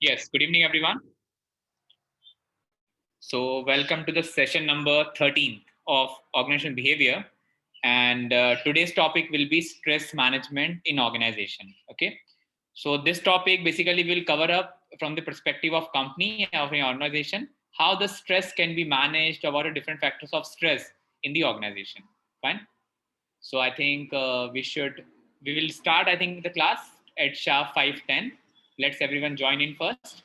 Yes, good evening, everyone. So welcome to the session number 13 of organizational behavior. And today's topic will be stress management in organization. Okay. So this topic basically will cover up from the perspective of company of an organization, how the stress can be managed, about the different factors of stress in the organization. Fine. So I think we will start, I think, the class at sharp 5:10. Let's everyone join in first.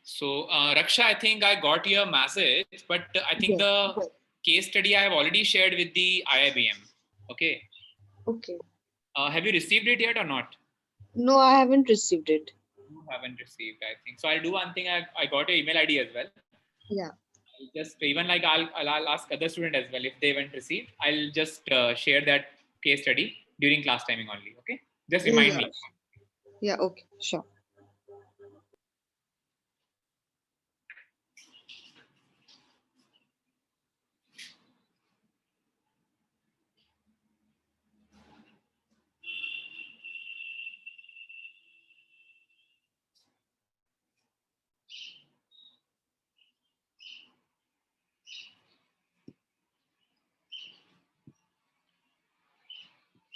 So, Raksha, I think I got your message, but I think Yes. the case study I have already shared with the IIBM. Okay. Okay. Have you received it yet or not? No, I haven't received it. You haven't received, I think. So I'll do one thing. I got your email ID as well. Yeah. I'll just even like I'll ask other student as well if they haven't received. I'll just share that case study during class timing only. Okay. Just remind me. Yeah. Okay. Sure.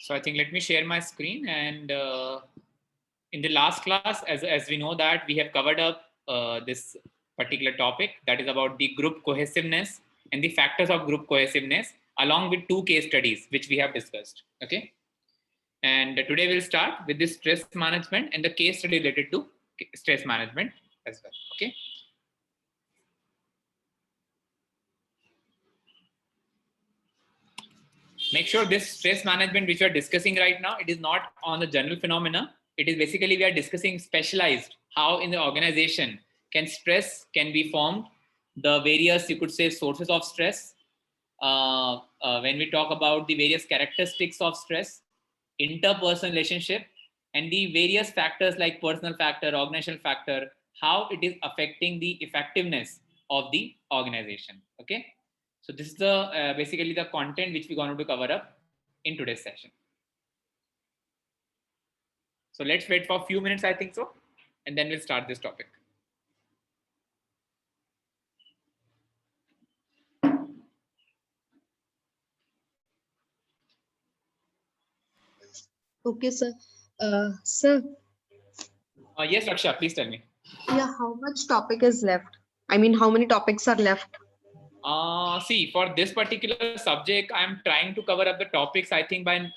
So I think let me share my screen. And in the last class, as we know that we have covered up this particular topic, that is about the group cohesiveness and the factors of group cohesiveness, along with two case studies which we have discussed. Okay. And today we'll start with this stress management and the case study related to stress management as well. Okay. Make sure this stress management which we are discussing right now, it is not on the general phenomena. It is basically we are discussing specialized, how in the organization can stress can be formed, the various, you could say, sources of stress. When we talk about the various characteristics of stress, interpersonal relationship, and the various factors like personal factor, organizational factor, how it is affecting the effectiveness of the organization. Okay. So this is the basically the content which we're going to cover up in today's session. So let's wait for a few minutes, I think so, and then we'll start this topic. Okay, sir. Sir. Yes, Raksha, please tell me. Yeah. How much topic is left? I mean, how many topics are left? See, for this particular subject, I'm trying to cover up the topics, I think by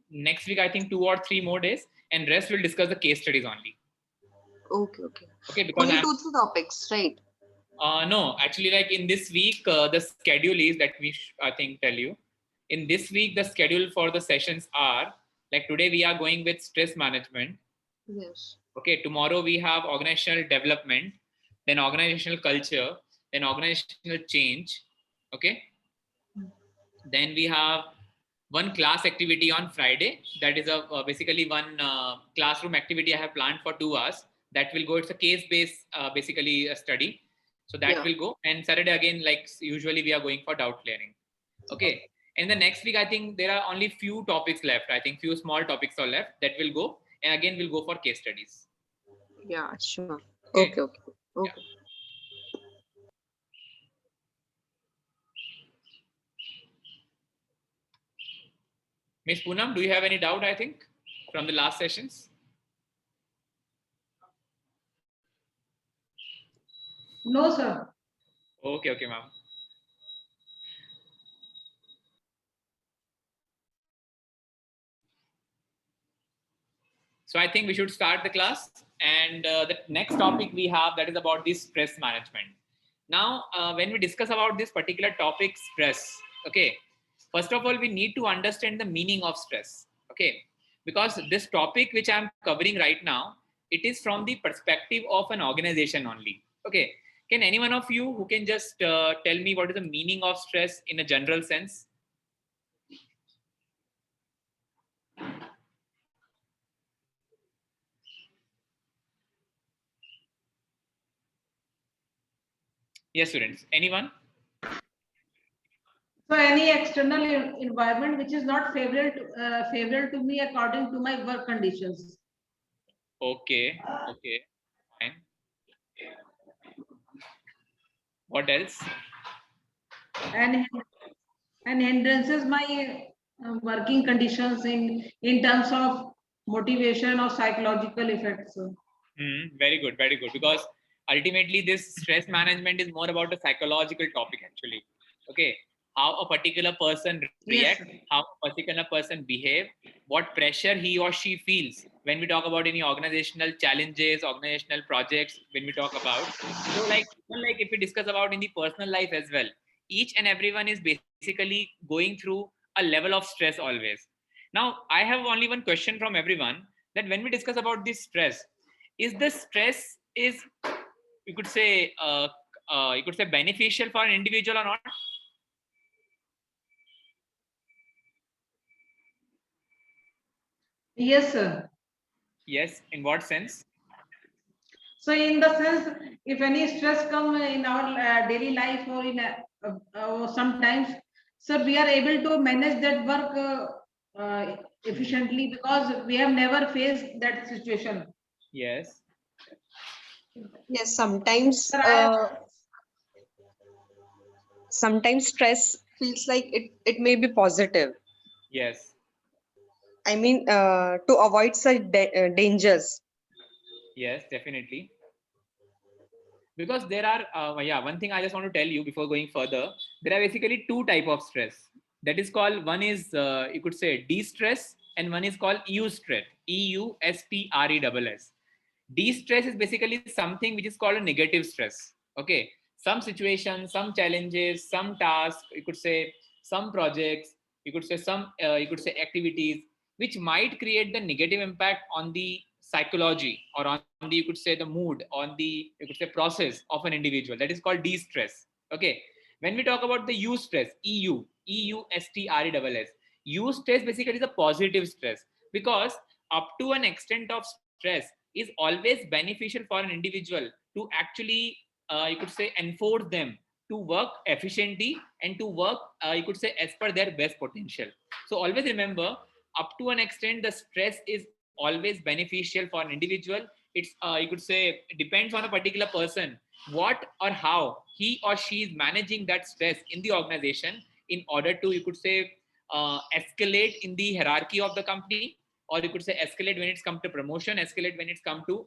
next week, I think 2 or 3 more days, and rest will discuss the case studies only. Okay. Okay. Okay, because Only I'm 2-3 topics, right? no, actually, like in this week, the schedule is, let me I think tell you. In this week, the schedule for the sessions are like today we are going with stress management. Yes. Okay, tomorrow we have organizational development, then organizational culture, then organizational change. Okay, then we have one class activity on Friday. That is basically one classroom activity I have planned for 2 hours. That will go. It's a case-based, basically a study. So that Yeah. will go. And Saturday again, like usually we are going for doubt clearing. Okay. And the next week, I think there are only few topics left. I think few small topics are left that will go. And again, we'll go for case studies. Yeah. Sure. Okay. Okay. Okay. Yeah. Okay. Miss Poonam, do you have any doubt, I think, from the last sessions? No, sir. Okay, okay, ma'am. So I think we should start the class. And the next topic we have, that is about this stress management. Now, when we discuss about this particular topic, stress, okay, first of all, we need to understand the meaning of stress, okay, because this topic which I'm covering right now, it is from the perspective of an organization only, okay. Can any one of you who can just tell me what is the meaning of stress in a general sense? Yes, students. Anyone? So any external environment which is not favorable to me according to my work conditions. Okay. Okay. Fine. What else? And hindrances my working conditions in terms of motivation or psychological effects. Very good. Very good. Because ultimately, this stress management is more about a psychological topic, actually. Okay. How a particular person Yes, react, how a particular person behave, what pressure he or she feels when we talk about any organizational challenges, organizational projects, when we talk about. So, like, even like if we discuss about in the personal life as well, each and everyone is basically going through a level of stress always. Now, I have only one question from everyone, that when we discuss about this stress, is the stress is, you could say, beneficial for an individual or not? yes, sir. Yes. In what sense? So in the sense, if any stress come in our daily life or in sometimes, so we are able to manage that work efficiently because we have never faced that situation. Yes. Yes, sometimes Sir, I sometimes stress feels like it may be positive. Yes. I mean, to avoid such dangers. Yes, definitely. Because there are, one thing I just want to tell you before going further, there are basically two type of stress. That is called, one is, you could say, de-stress, and one is called eustress, EUSTRESS. De-stress is basically something which is called a negative stress. Okay. Some situations, some challenges, some tasks, you could say some projects, you could say some, you could say activities, which might create the negative impact on the psychology, or on the, you could say, the mood, on the, you could say, process of an individual. That is called de-stress. Okay. When we talk about the eustress, EUSTRESS, eustress basically is a positive stress, because up to an extent of stress is always beneficial for an individual to actually, you could say, enforce them to work efficiently and to work, you could say, as per their best potential. So always remember, up to an extent, the stress is always beneficial for an individual. It's, you could say, depends on a particular person, what or how he or she is managing that stress in the organization, in order to, you could say, escalate in the hierarchy of the company, or you could say escalate when it's come to promotion, escalate when it's come to,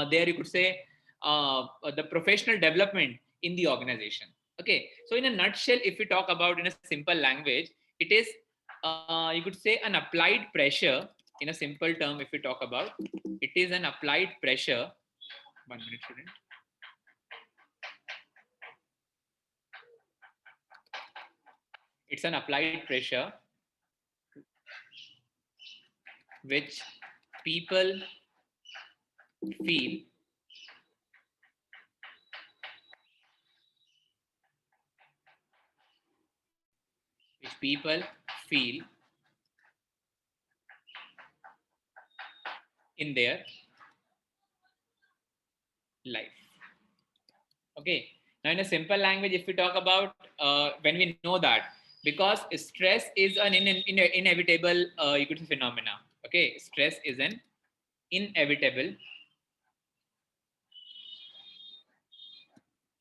there, you could say, the professional development in the organization. Okay. So in a nutshell, if we talk about in a simple language, it is, you could say, an applied pressure. In a simple term, if we talk about, it is an applied pressure. 1 minute, student. It's an applied pressure which people feel, which people feel in their life. Okay. Now, in a simple language, if we talk about, when we know that, because stress is an inevitable, you could say, phenomena. Okay. Stress is an inevitable,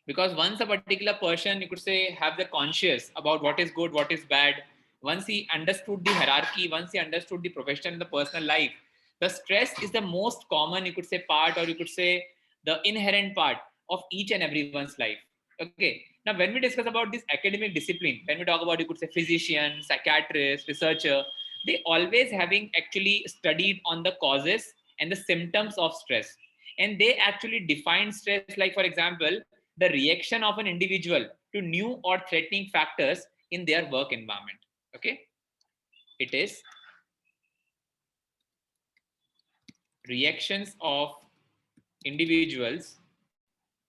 because once a particular person, you could say, have the conscious about what is good, what is bad, once he understood the hierarchy, once he understood the professional and the personal life, the stress is the most common, you could say, part, or you could say, the inherent part of each and everyone's life. Okay. Now, when we discuss about this academic discipline, when we talk about, you could say, physician, psychiatrist, researcher, they always having actually studied on the causes and the symptoms of stress, and they actually define stress, like, for example, the reaction of an individual to new or threatening factors in their work environment. Okay. It is reactions of individuals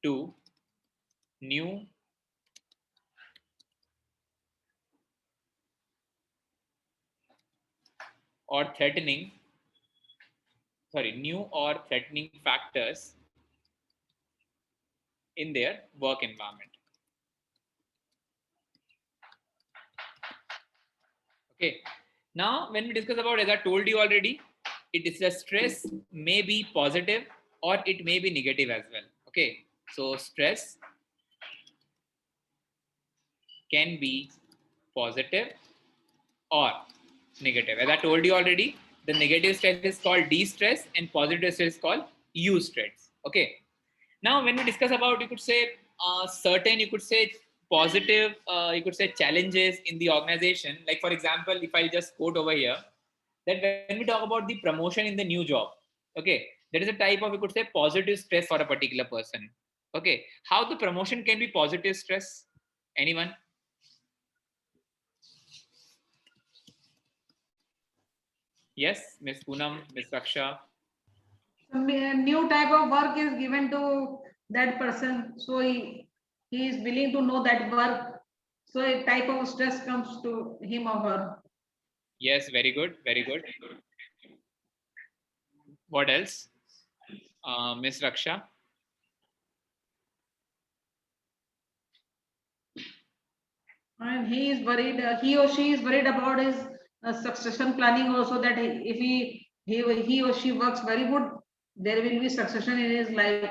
to new or threatening factors in their work environment. Okay. Now, when we discuss about, as I told you already, it is a stress may be positive or it may be negative as well. Okay. So stress can be positive or negative. As I told you already, the negative stress is called de-stress and positive stress is called eustress. Okay. Now, when we discuss about, you could say certain, you could say positive, you could say challenges in the organization. Like for example, if I just quote over here, that when we talk about the promotion in the new job, okay, there is a type of, you could say, positive stress for a particular person. Okay, how the promotion can be positive stress? Anyone? Yes, Miss Poonam, Miss Raksha. New type of work is given to that person, so he is willing to know that work, so a type of stress comes to him or her. Yes, very good, very good. What else? Miss Raksha. And he is worried, he or she is worried about his succession planning also, that if he or she works very good, there will be succession in his life,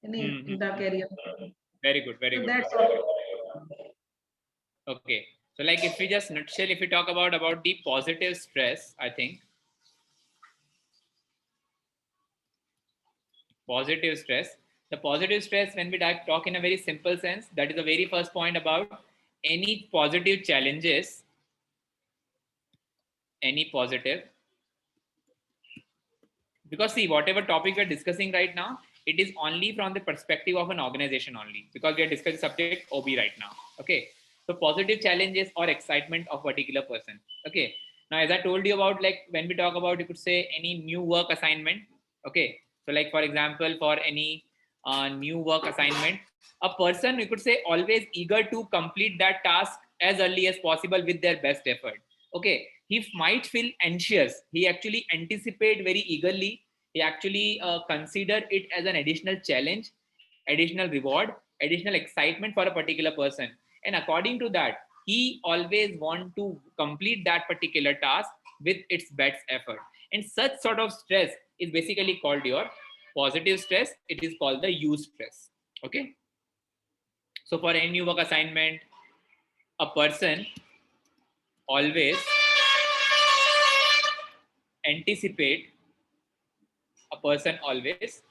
in the career. Very good, very So good. that's all. Okay, so like if we just nutshell, if we talk about the positive stress, I think positive stress, the positive stress, when we talk in a very simple sense, that is the very first point about any positive challenges, any positive, because see, whatever topic we're discussing right now, it is only from the perspective of an organization only, because we are discussing subject OB right now. Okay, so positive challenges or excitement of particular person. Okay, now as I told you about, like when we talk about, you could say any new work assignment. Okay, so like for example, for any new work assignment, a person, you could say, always eager to complete that task as early as possible with their best effort. Okay, he might feel anxious, he actually anticipate very eagerly, he actually consider it as an additional challenge, additional reward, additional excitement for a particular person, and according to that, he always want to complete that particular task with its best effort. And such sort of stress is basically called your positive stress. It is called the eustress. Okay, so for any new work assignment, a person always anticipate a person always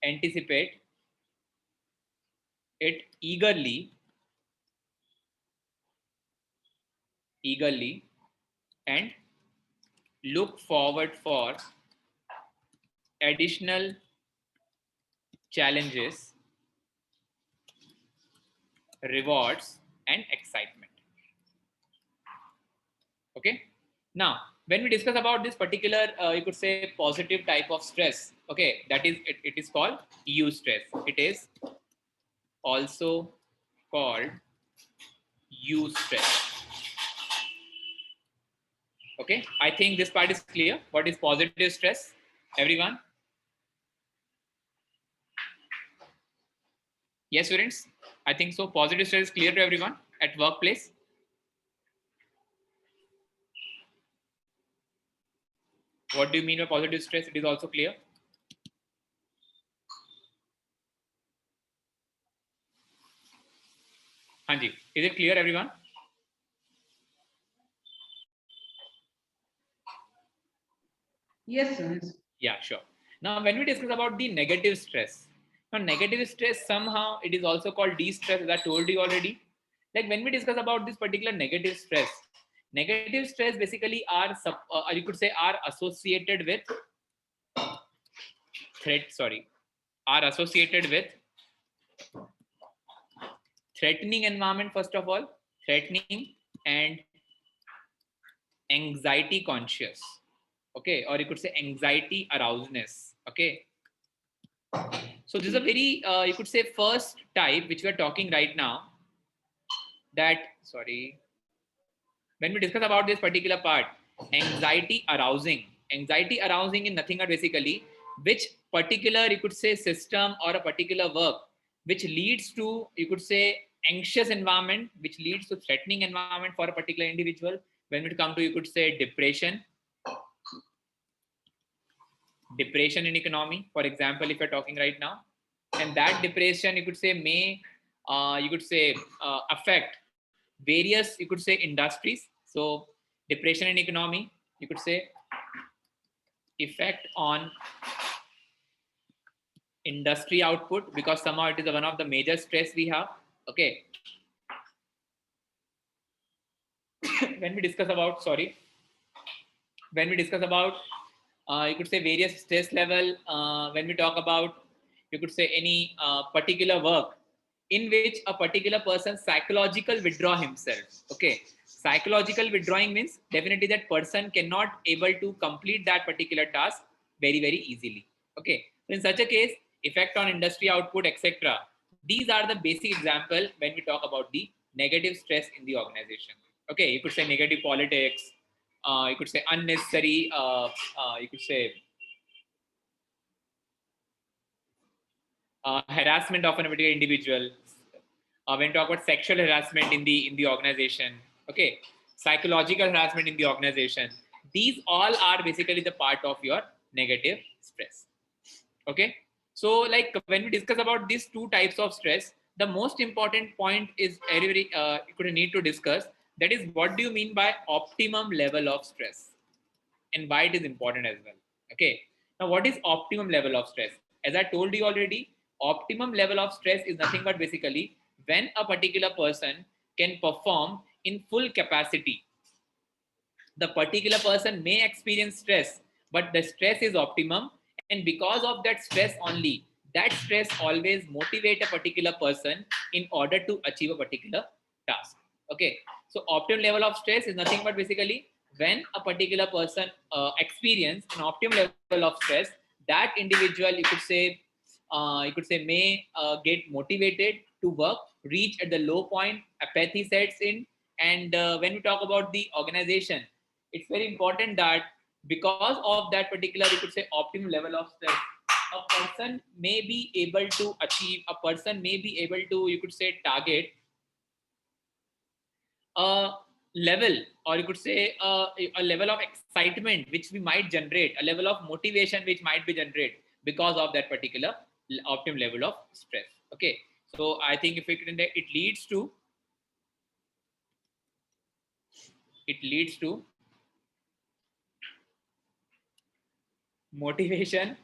anticipate it eagerly and look forward for additional challenges, rewards, and excitement. Okay, now when we discuss about this particular you could say positive type of stress, okay, that is it is called eustress. It is also called eustress. Okay, I think this part is clear. What is positive stress, everyone? Yes, students, I think so. Positive stress is clear to everyone at workplace. What do you mean by positive stress? It is also clear. Hanji, is it clear, everyone? Yes, sir. Yeah, sure. Now, when we discuss about the negative stress, now negative stress, somehow it is also called de-stress, as I told you already. Like when we discuss about this particular negative stress basically are you could say are associated with are associated with threatening environment, first of all, threatening and anxiety conscious. Okay, or you could say anxiety arousedness. Okay, So this is a very, you could say, first type which we are talking right now. That, sorry, when we discuss about this particular part, anxiety arousing. Anxiety arousing is nothing but basically which particular, you could say, system or a particular work which leads to, you could say, anxious environment, which leads to threatening environment for a particular individual. When we come to, you could say, depression in economy, for example, if you're talking right now, and that depression, you could say, may affect various, you could say, industries. So depression in economy, you could say, effect on industry output, because somehow it is one of the major stress we have. Okay. When we discuss about, you could say, various stress level, when we talk about, you could say, any particular work in which a particular person psychological withdraw himself. Okay, psychological withdrawing means definitely that person cannot able to complete that particular task very easily. Okay, so in such a case, effect on industry output, etc. These are the basic example when we talk about the negative stress in the organization. Okay, you could say negative politics, you could say unnecessary, you could say harassment of a particular individual. When we talk about sexual harassment in the organization, okay, psychological harassment in the organization, these all are basically the part of your negative stress. Okay, so like when we discuss about these two types of stress, the most important point is very you could need to discuss, that is, what do you mean by optimum level of stress and why it is important as well. Okay, now what is optimum level of stress? As I told you already, optimum level of stress is nothing but basically when a particular person can perform in full capacity. The particular person may experience stress, but the stress is optimum, and because of that stress only, that stress always motivate a particular person in order to achieve a particular task. Okay, so optimum level of stress is nothing but basically when a particular person experience an optimum level of stress, that individual, you could say may get motivated to work, reach at the low point, apathy sets in. And when we talk about the organization, it's very important that because of that particular, you could say, optimum level of stress, a person may be able to achieve, a person may be able to, you could say, target a level, or you could say a level of excitement which we might generate, a level of motivation which might be generated because of that particular optimum level of stress. Okay, so I think if it leads to motivation.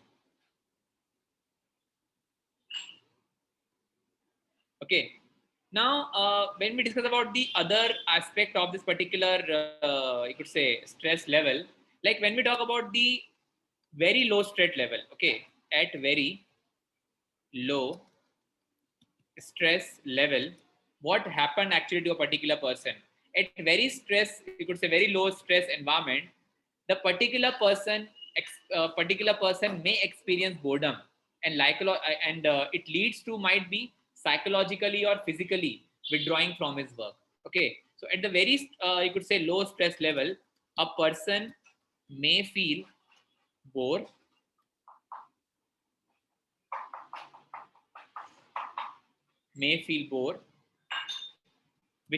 Okay, now when we discuss about the other aspect of this particular you could say stress level, like when we talk about the very low stress level, okay, at very low stress level, what happened actually to a particular person at very stress, you could say very low stress environment, the particular person may experience boredom, and it leads to might be psychologically or physically withdrawing from his work. Okay, so at the very you could say low stress level, a person may feel bored, which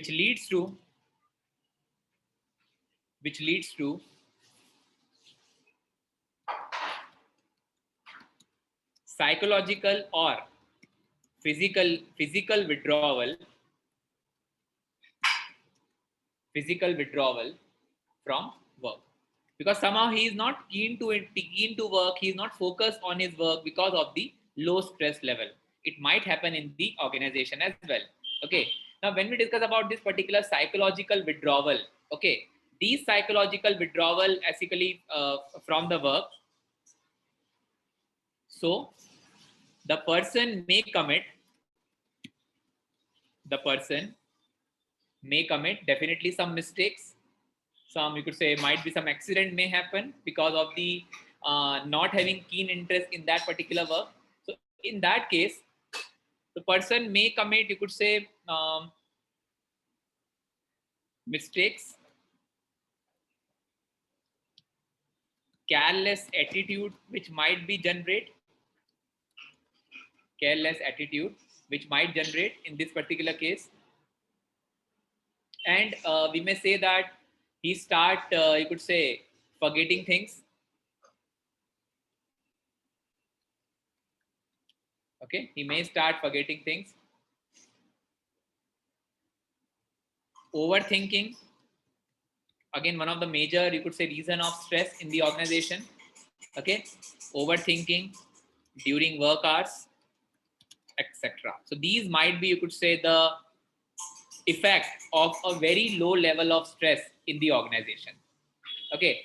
leads to psychological or physical withdrawal from work, because somehow he is not keen to work, he is not focused on his work because of the low stress level. It might happen in the organization as well. Okay, now when we discuss about this particular psychological withdrawal, okay, these psychological withdrawal basically from the work, so the person may commit definitely some mistakes, some, you could say, might be some accident may happen because of the not having keen interest in that particular work. So in that case, the person may commit, you could say, mistakes, careless attitude, which might be careless attitude, which might generate in this particular case. And we may say that he start, you could say, forgetting things. Okay, he may start forgetting things. Overthinking, again, one of the major, you could say, reason of stress in the organization. Okay, overthinking during work hours, etc. So these might be, you could say, the effect of a very low level of stress in the organization. Okay.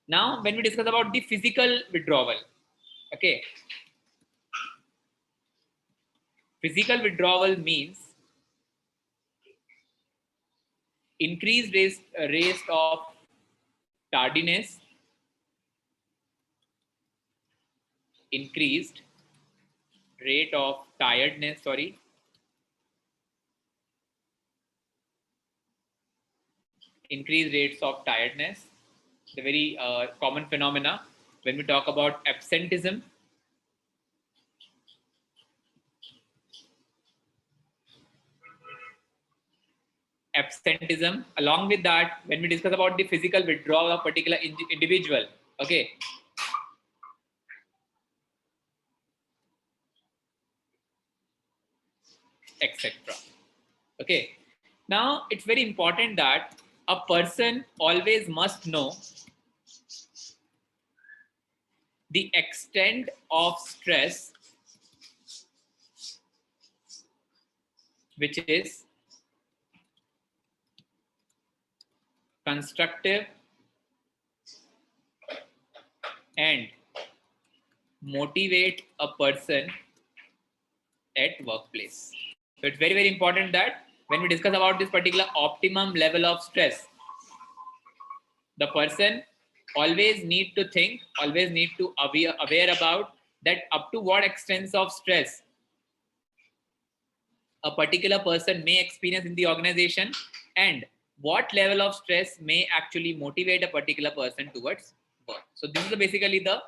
Now, when we discuss about the physical withdrawal, okay, physical withdrawal means increased rate of tardiness, increased rate of tiredness, increased rates of tiredness, the very common phenomena when we talk about absenteeism. Absenteeism. Along with that, when we discuss about the physical withdrawal of particular individual, okay, etc. Okay. Now, it's very important that a person always must know the extent of stress which is constructive and motivate a person at workplace. So it's very, very important that when we discuss about this particular optimum level of stress, the person always need to think, always need to aware about that up to what extent of stress a particular person may experience in the organization, and what level of stress may actually motivate a particular person towards work. So this is basically the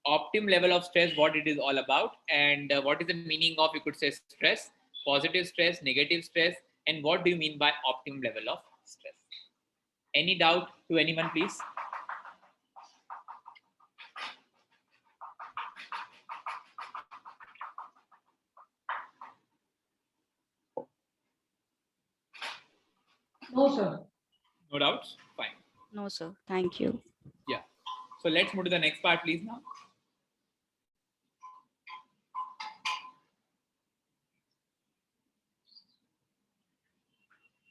optimum level of stress, what it is all about, and what is the meaning of, you could say, stress, positive stress, negative stress, and what do you mean by optimum level of stress. Any doubt to anyone, please? No, sir. No doubts? Fine. No, sir. Thank you. Yeah. So let's move to the next part, please, now.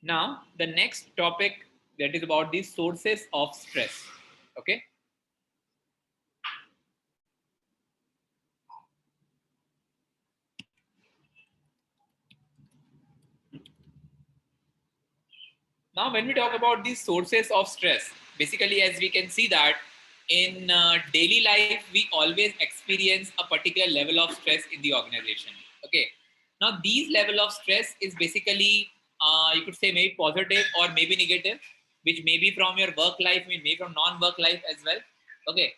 Now, the next topic, that is about the sources of stress. Okay. Now, when we talk about these sources of stress, basically, as we can see that in daily life, we always experience a particular level of stress in the organization. Okay. Now, these level of stress is basically, you could say, maybe positive or maybe negative, which may be from your work life, maybe from non-work life as well. Okay.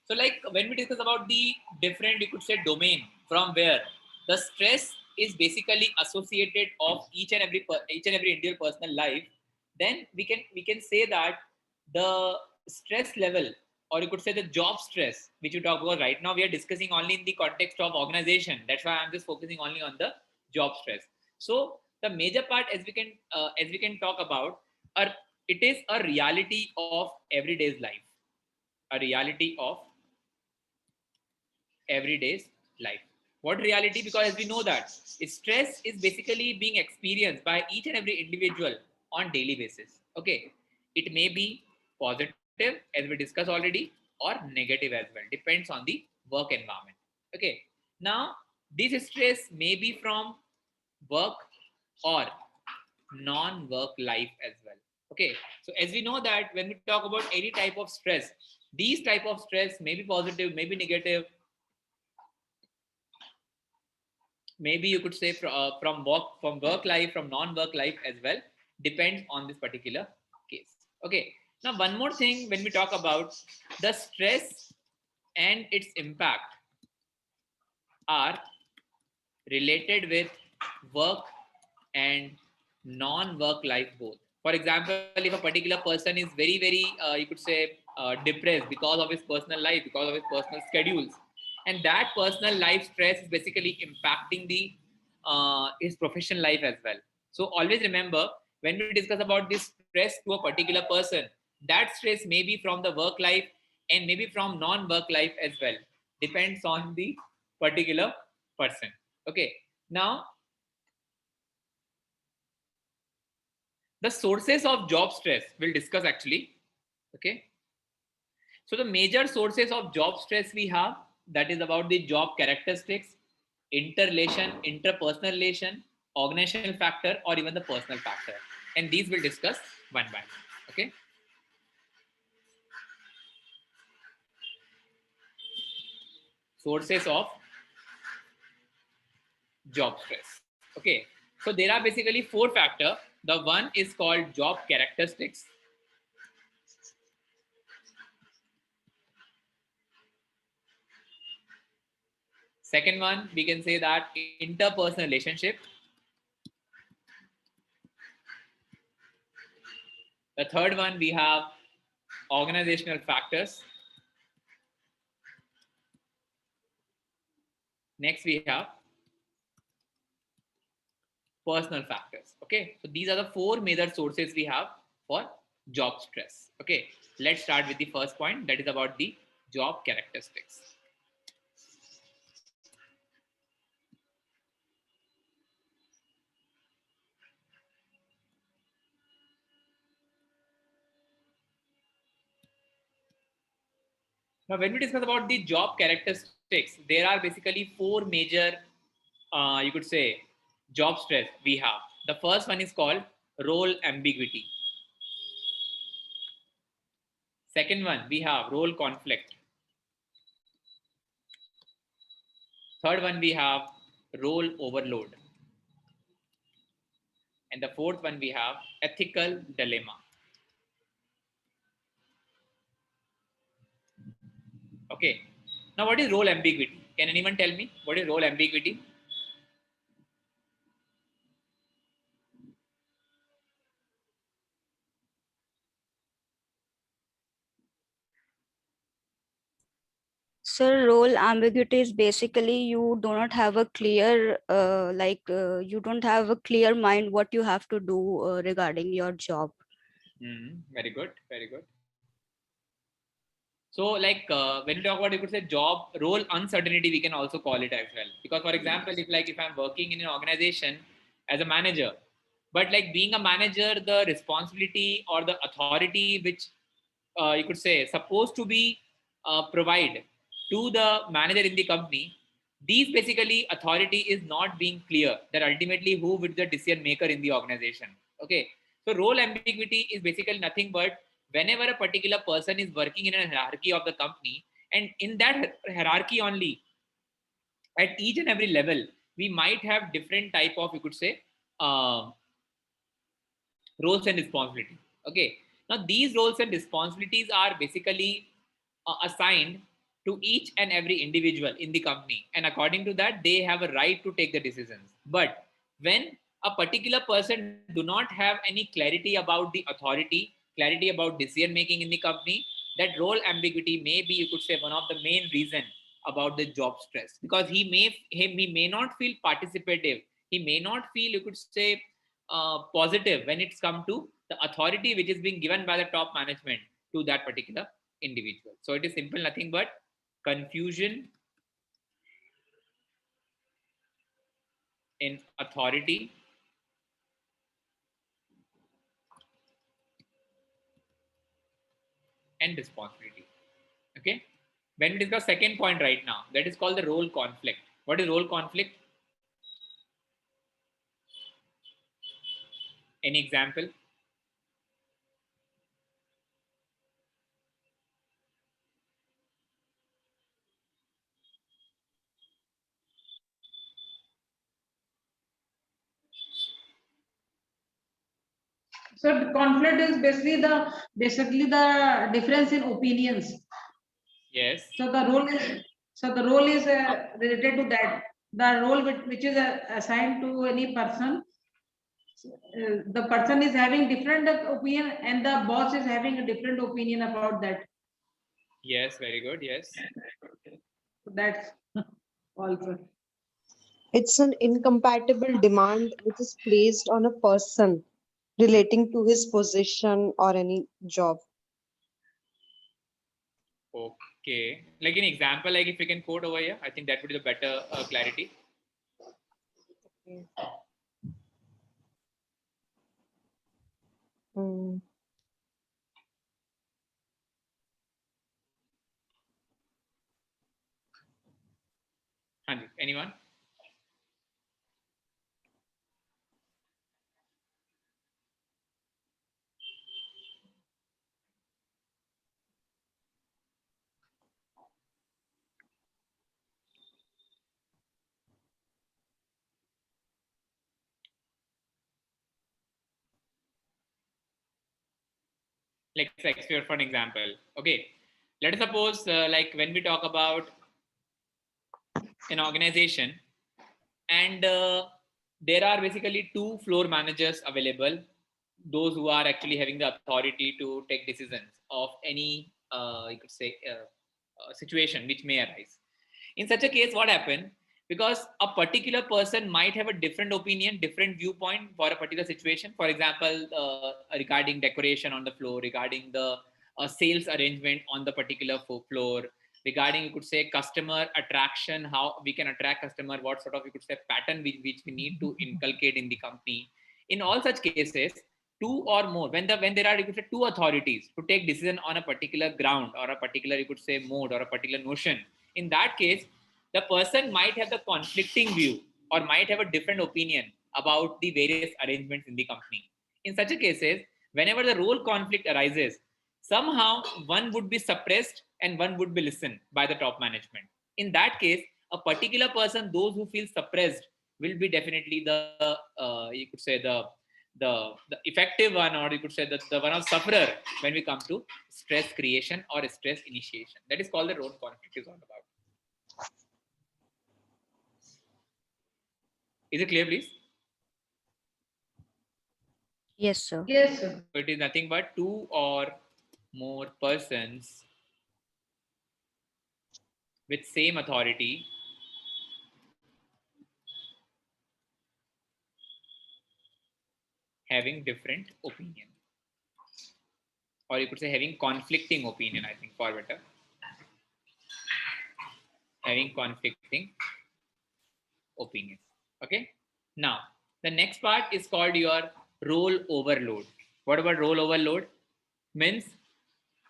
So like when we discuss about the different, you could say, domain from where the stress is basically associated of each and every individual personal life, then we can say that the stress level, or you could say the job stress, which you talk about right now, we are discussing only in the context of organization. That's why I'm just focusing only on the job stress. So the major part, as we can talk about, it is a reality of everyday's life, a reality of everyday's life. What reality? Because as we know that stress is basically being experienced by each and every individual on daily basis. Okay, it may be positive, as we discussed already, or negative as well, depends on the work environment. Okay, now this stress may be from work or non-work life as well. Okay, so as we know that when we talk about any type of stress, These type of stress may be positive, may be negative. Maybe you could say from work life, from non-work life as well. Depends on this particular case. Okay. Now, one more thing when we talk about the stress and its impact are related with work and non-work life both. For example, if a particular person is very, you could say, depressed because of his personal life, because of his personal schedules, and that personal life stress is basically impacting the his professional life as well. So always remember, when we discuss about this stress to a particular person, that stress may be from the work life and maybe from non-work life as well. Depends on the particular person. Okay. Now, the sources of job stress we'll discuss actually. Okay. So the major sources of job stress we have, that is about the job characteristics, interrelation, interpersonal relation, organizational factor, or even the personal factor. And these we'll discuss one by one. Okay. Sources of job stress. Okay. So there are basically four factors. The one is called job characteristics. Second one, we can say that interpersonal relationship. The third one, we have organizational factors. Next, we have personal factors. Okay, so these are the four major sources we have for job stress. Okay, let's start with the first point, that is about the job characteristics. Now, when we discuss about the job characteristics, there are basically four major, you could say, job stress we have. The first one is called role ambiguity. Second one, we have role conflict. Third one, we have role overload. And the fourth one, we have ethical dilemma. Okay. Now, what is role ambiguity? Can anyone tell me what is role ambiguity? Sir, role ambiguity is basically you do not have a clear, you don't have a clear mind what you have to do regarding your job. Very good. Very good. So, like when you talk about, you could say job role uncertainty, we can also call it as well. Because, for example, if I'm working in an organization as a manager, but like being a manager, the responsibility or the authority which you could say supposed to be provide to the manager in the company, these basically authority is not being clear that ultimately who would the decision maker in the organization. Okay, so role ambiguity is basically nothing but whenever a particular person is working in a hierarchy of the company, and in that hierarchy only, at each and every level, we might have different type of, you could say, uh, roles and responsibility. Okay, now these roles and responsibilities are basically assigned to each and every individual in the company, and according to that they have a right to take the decisions. But when a particular person do not have any clarity about the authority, clarity about decision making in the company, that role ambiguity may be, you could say, one of the main reason about the job stress, because he may not feel participative, he may not feel, you could say, positive when it's come to the authority which is being given by the top management to that particular individual. So it is simple, nothing but confusion in authority and responsibility. Okay. When we discuss second point right now, that is called the role conflict. What is role conflict? Any example? So the conflict is basically the difference in opinions. Yes. So the role is related to that. The role which is assigned to any person, the person is having different opinion, and the boss is having a different opinion about that. Yes, very good. Yes. So that's also. It's an incompatible demand which is placed on a person relating to his position or any job. Okay. Like an example, like if we can quote over here, I think that would be the better clarity. Hmm. Hanji, anyone? Let's explore for an example. Okay. Let us suppose like when we talk about an organization and there are basically two floor managers available, those who are actually having the authority to take decisions of any you could say situation which may arise. In such a case, what happened, because a particular person might have a different opinion, different viewpoint for a particular situation, for example regarding decoration on the floor, regarding the sales arrangement on the particular floor, regarding you could say customer attraction, how we can attract customer, what sort of you could say pattern which we need to inculcate in the company. In all such cases, two or more, when there are you could say two authorities to take decision on a particular ground or a particular you could say mode or a particular notion, in that case the person might have the conflicting view or might have a different opinion about the various arrangements in the company. In such a cases, whenever the role conflict arises, somehow one would be suppressed and one would be listened by the top management. In that case, a particular person, those who feel suppressed, will be definitely the you could say the effective one, or you could say the one of sufferer when we come to stress creation or stress initiation. That is called the role conflict is all about. Is it clear, please? Yes, sir. Yes, sir. So it is nothing but two or more persons with same authority having different opinion, or you could say having conflicting opinion, I think for better, having conflicting opinion. Okay. Now the next part is called your role overload. What about role overload? Means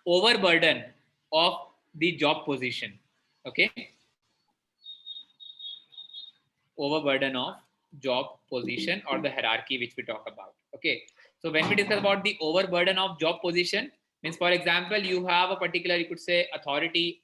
overburden of the job position. Okay. Overburden of job position or the hierarchy which we talk about. Okay. So when we discuss about the overburden of job position, means for example, you have a particular, you could say authority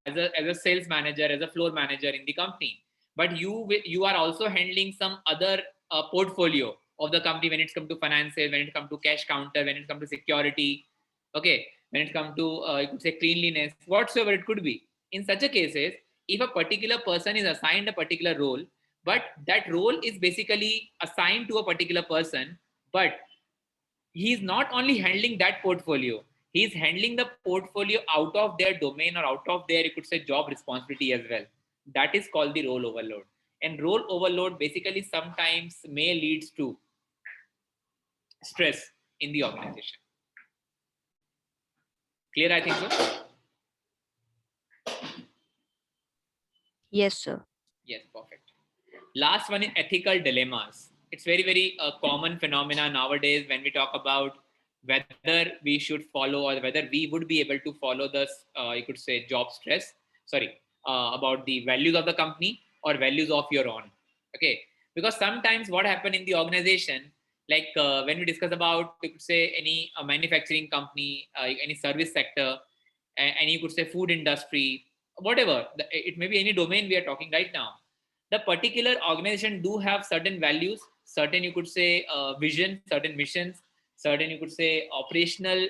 as a sales manager, as a floor manager in the company, but you are also handling some other portfolio of the company when it comes to finances, when it comes to cash counter, when it comes to security. Okay. When it comes to you could say cleanliness, whatsoever it could be. In such a cases, if a particular person is assigned a particular role, but that role is basically assigned to a particular person, but he is not only handling that portfolio, he is handling the portfolio out of their domain or out of their, you could say, job responsibility as well. That is called the role overload. And role overload basically sometimes may leads to stress in the organization. Clear, I think so? Yes, sir. Yes, perfect. Last one is ethical dilemmas. It's very common phenomena nowadays when we talk about whether we should follow or whether we would be able to follow this, you could say, job stress. Sorry, about the values of the company or values of your own. Okay, because sometimes what happen in the organization, like when we discuss about, you could say, any manufacturing company, any service sector, and you could say food industry, whatever it may be, any domain we are talking right now, the particular organization do have certain values, certain you could say vision, certain missions, certain, you could say, operational,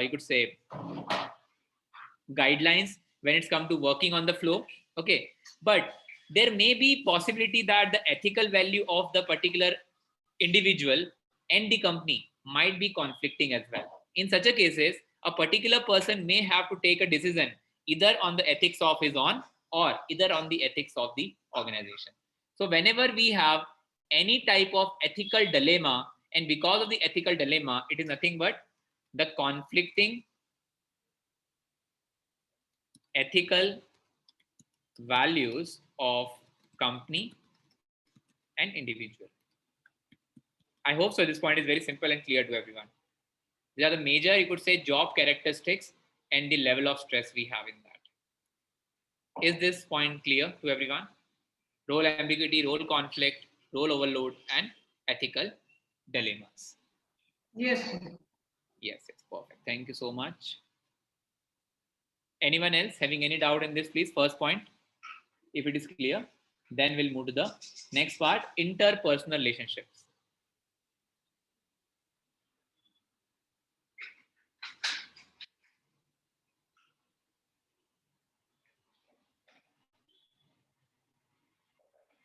you could say, guidelines when it's come to working on the flow. Okay, but there may be possibility that the ethical value of the particular individual and the company might be conflicting as well. In such a cases, a particular person may have to take a decision either on the ethics of his own or either on the ethics of the organization. So whenever we have any type of ethical dilemma, and because of the ethical dilemma, it is nothing but the conflicting ethical values of company and individual. I hope so. This point is very simple and clear to everyone. These are the major, you could say, job characteristics and the level of stress we have in that. Is this point clear to everyone? Role ambiguity, role conflict, role overload, and ethical dilemmas. Yes. Yes, it's perfect. Thank you so much. Anyone else having any doubt in this, please? First point, if it is clear, then we'll move to the next part, interpersonal relationships.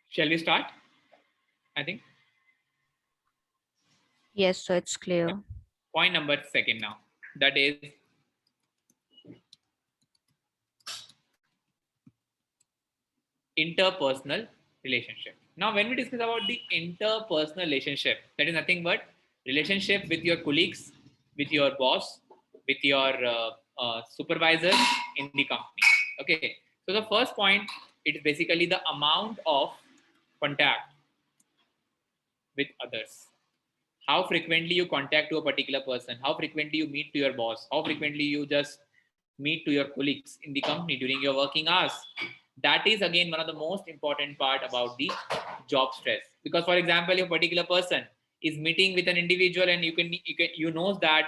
Shall we start? I think. Yes, so it's clear. Point number second now, that is interpersonal relationship. Now, when we discuss about the interpersonal relationship, that is nothing but relationship with your colleagues, with your boss, with your supervisor in the company. Okay. So the first point, it is basically the amount of contact with others. How frequently you contact to a particular person, how frequently you meet to your boss, how frequently you just meet to your colleagues in the company during your working hours. That is again one of the most important part about the job stress. Because for example, if a particular person is meeting with an individual, and you knows that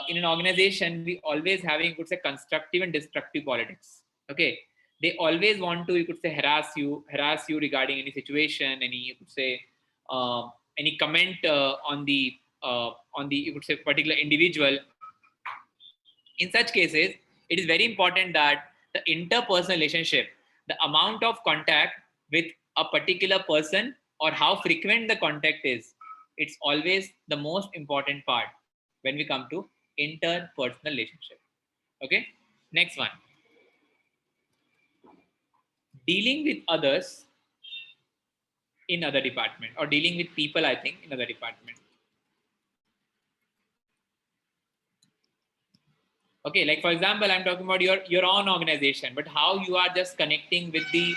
in an organization we always having, you could say, constructive and destructive politics. Okay, they always want to, you could say, harass you regarding any situation, any, you could say, any comment on the you could say particular individual. In such cases, it is very important that the interpersonal relationship, the amount of contact with a particular person, or how frequent the contact is, it's always the most important part when we come to interpersonal relationship. Okay, next one, dealing with others in other department, or dealing with people, I think, in other department. Okay, like for example, I'm talking about your own organization, but how you are just connecting with the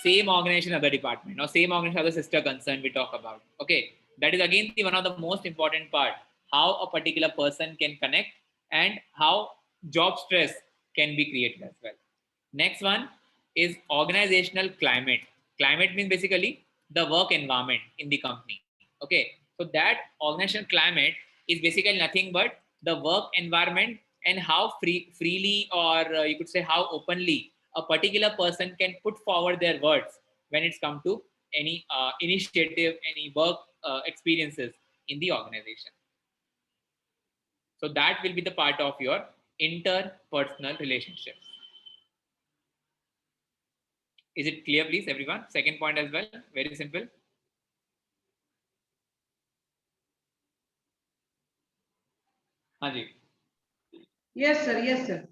same organization, other department, or same organization, other sister concern we talk about. Okay, that is again one of the most important part, how a particular person can connect and how job stress can be created as well. Next one is organizational climate. Climate means basically the work environment in the company. Okay, so that organizational climate is basically nothing but the work environment, and how freely, or you could say how openly a particular person can put forward their words when it's come to any initiative, any work experiences in the organization. So that will be the part of your interpersonal relationships. Is it clear, please, everyone? Second point as well, very simple. Haji. Yes, sir. Yes, sir.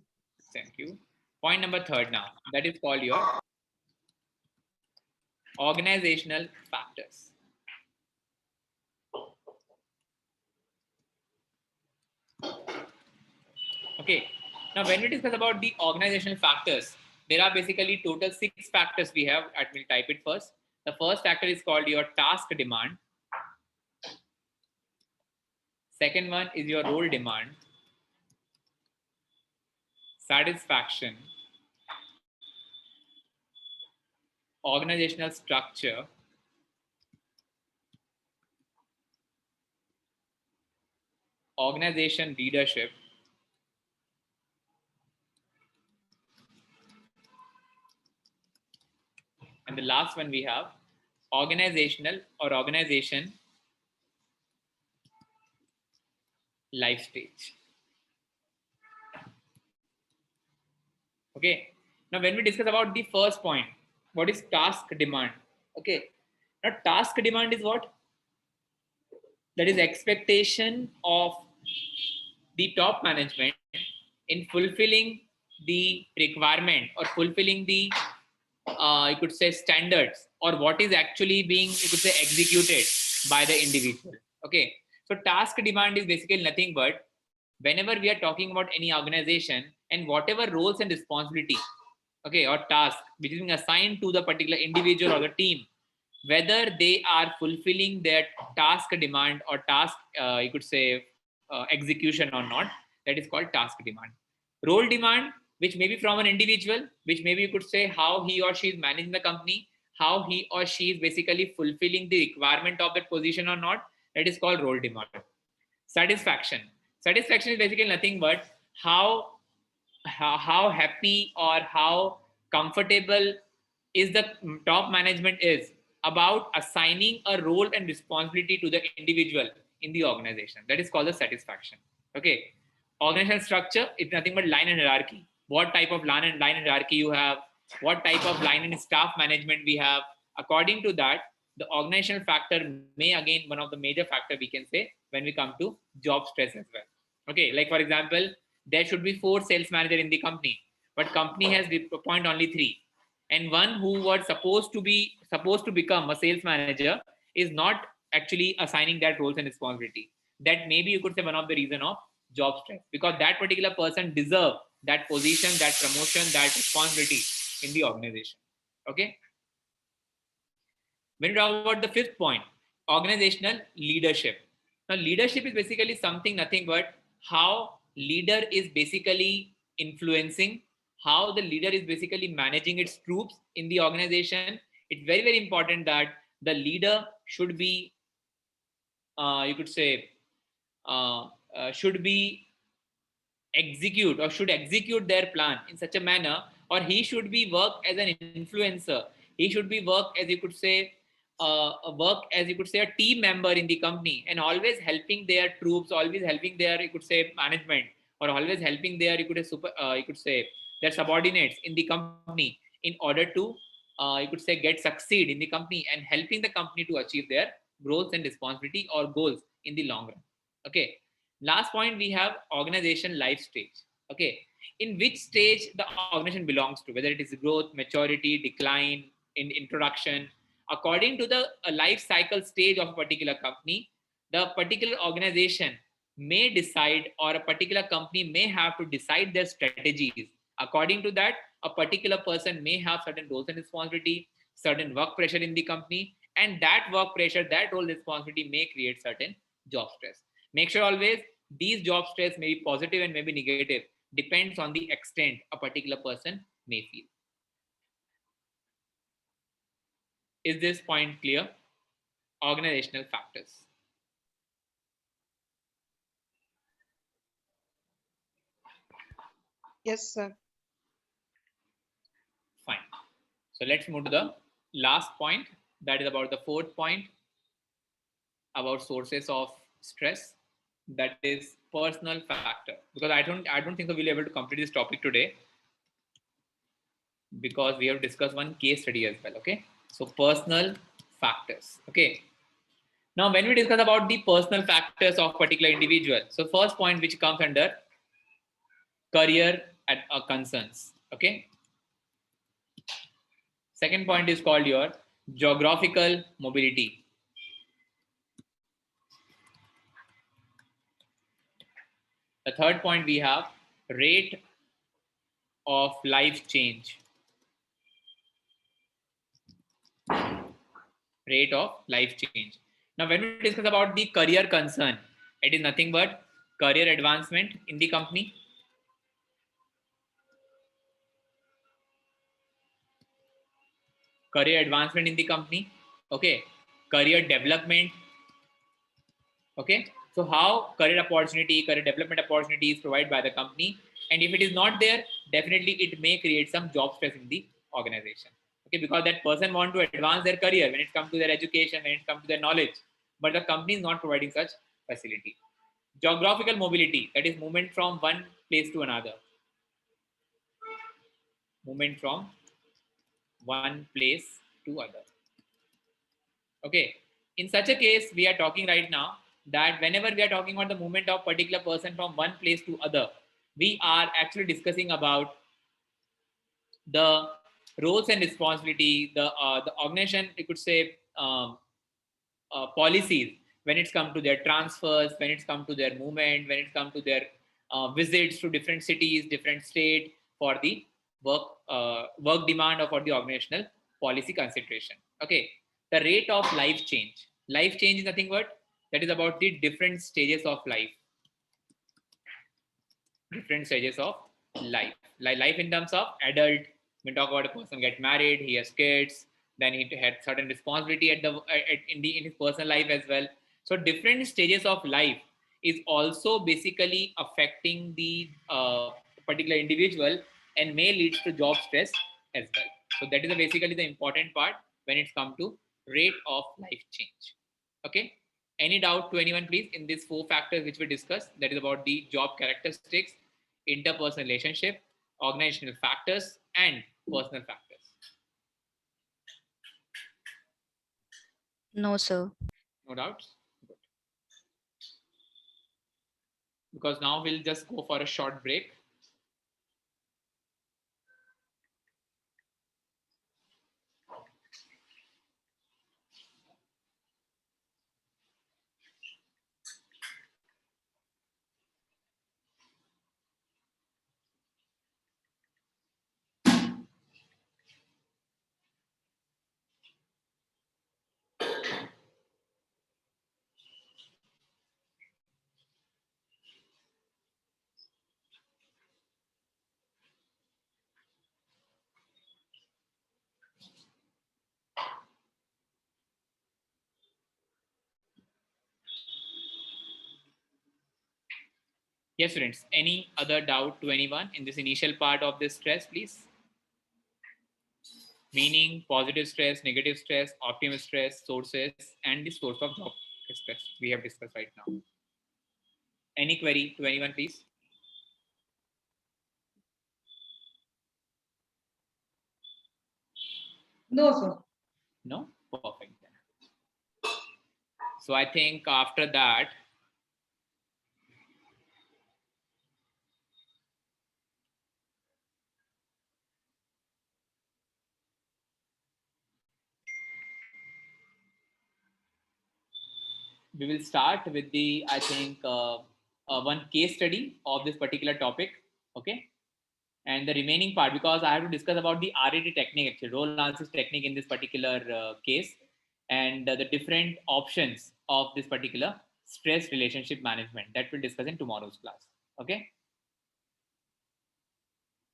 Thank you. Point number third now, that is called your organizational factors. Okay, now when we discuss about the organizational factors, there are basically total 6 factors we have. I will type it first. The first factor is called your task demand. Second one is your role demand, satisfaction, organizational structure, organization leadership, and the last one we have organizational or organization life stage. Okay. Now, when we discuss about the first point, what is task demand? Okay. Now, task demand is what? That is expectation of the top management in fulfilling the requirement or fulfilling the you could say standards, or what is actually being, you could say, executed by the individual. Okay. So task demand is basically nothing but whenever we are talking about any organization and whatever roles and responsibility, okay, or task which is being assigned to the particular individual or the team, whether they are fulfilling their task demand or task you could say execution or not, that is called task demand. Role demand, which may be from an individual, which maybe you could say how he or she is managing the company, how he or she is basically fulfilling the requirement of that position or not, that is called role demand. Satisfaction is basically nothing but how happy or how comfortable is the top management is about assigning a role and responsibility to the individual in the organization. That is called the satisfaction. Okay. Organizational structure is nothing but line and hierarchy. What type of line and hierarchy you have, what type of line and staff management we have. According to that, the organizational factor may again one of the major factor we can say when we come to job stress as well. Okay, like for example, there should be 4 sales manager in the company, but company has appointed only 3, and one who was supposed to become a sales manager is not actually assigning that roles and responsibility. That maybe you could say one of the reason of job stress, because that particular person deserve that position, that promotion, that responsibility in the organization. Okay. When we talk about the 5th point, organizational leadership. Now, leadership is basically something nothing but how leader is basically influencing, how the leader is basically managing its troops in the organization. It's very, very important that the leader should be, you could say, should be should execute their plan in such a manner, or he should be work as an influencer. He should be work as you could say a team member in the company, and always helping their troops, always helping their you could say management, or always helping their you could say their subordinates in the company in order to you could say get succeed in the company and helping the company to achieve their goals and responsibility or goals in the long run. Okay. Last point, we have organization life stage. Okay. In which stage the organization belongs to, whether it is growth, maturity, decline, in introduction. According to the life cycle stage of a particular company, the particular organization may decide, or a particular company may have to decide their strategies. According to that, a particular person may have certain roles and responsibility, certain work pressure in the company, and that work pressure, that role responsibility may create certain job stress. Make sure always these job stress may be positive and may be negative, depends on the extent a particular person may feel. Is this point clear? Organizational factors. Yes, sir. Fine. So let's move to the last point. That is about the 4th point about sources of stress. That is personal factor. Because I don't think that we'll be able to complete this topic today, because we have discussed one case study as well. Okay. So personal factors. Okay. Now, when we discuss about the personal factors of particular individual, so first point which comes under career concerns. Okay. Second point is called your geographical mobility. The third point we have rate of life change. Rate of life change. Now, when we discuss about the career concern, it is nothing but career advancement in the company, okay, career development, okay. So how career development opportunity is provided by the company, and if it is not there, definitely it may create some job stress in the organization. Okay, because that person want to advance their career when it comes to their education, when it comes to their knowledge, but the company is not providing such facility. Geographical mobility, that is movement from one place to another. Movement from one place to other. Okay. In such a case, we are talking right now that whenever we are talking about the movement of particular person from one place to other, we are actually discussing about the roles and responsibility, the organization, you could say, policies when it's come to their transfers, when it's come to their movement, when it's come to their visits to different cities, different state for the work demand or for the organizational policy consideration. Okay, the rate of life change. Life change is nothing but that is about the different stages of life. Different stages of life. Like life in terms of adult. We talk about a person get married, he has kids, then he had certain responsibility in his personal life as well. So different stages of life is also basically affecting the particular individual and may lead to job stress as well. So that is basically the important part when it's come to rate of life change. Okay. Any doubt to anyone, please, in these four factors which we discussed? That is about the job characteristics, interpersonal relationship, organizational factors, and personal factors. No, sir. No doubts? Good. Because now we'll just go for a short break. Yes, students, any other doubt to anyone in this initial part of this stress, please? Meaning, positive stress, negative stress, optimal stress, sources, and the source of job stress we have discussed right now. Any query to anyone, please? No, sir. No? Perfect. So I think after that, we will start with the, I think, one case study of this particular topic. Okay. And the remaining part, because I have to discuss about the RAT technique, actually, role analysis technique in this particular case, and the different options of this particular stress relationship management that we'll discuss in tomorrow's class. Okay.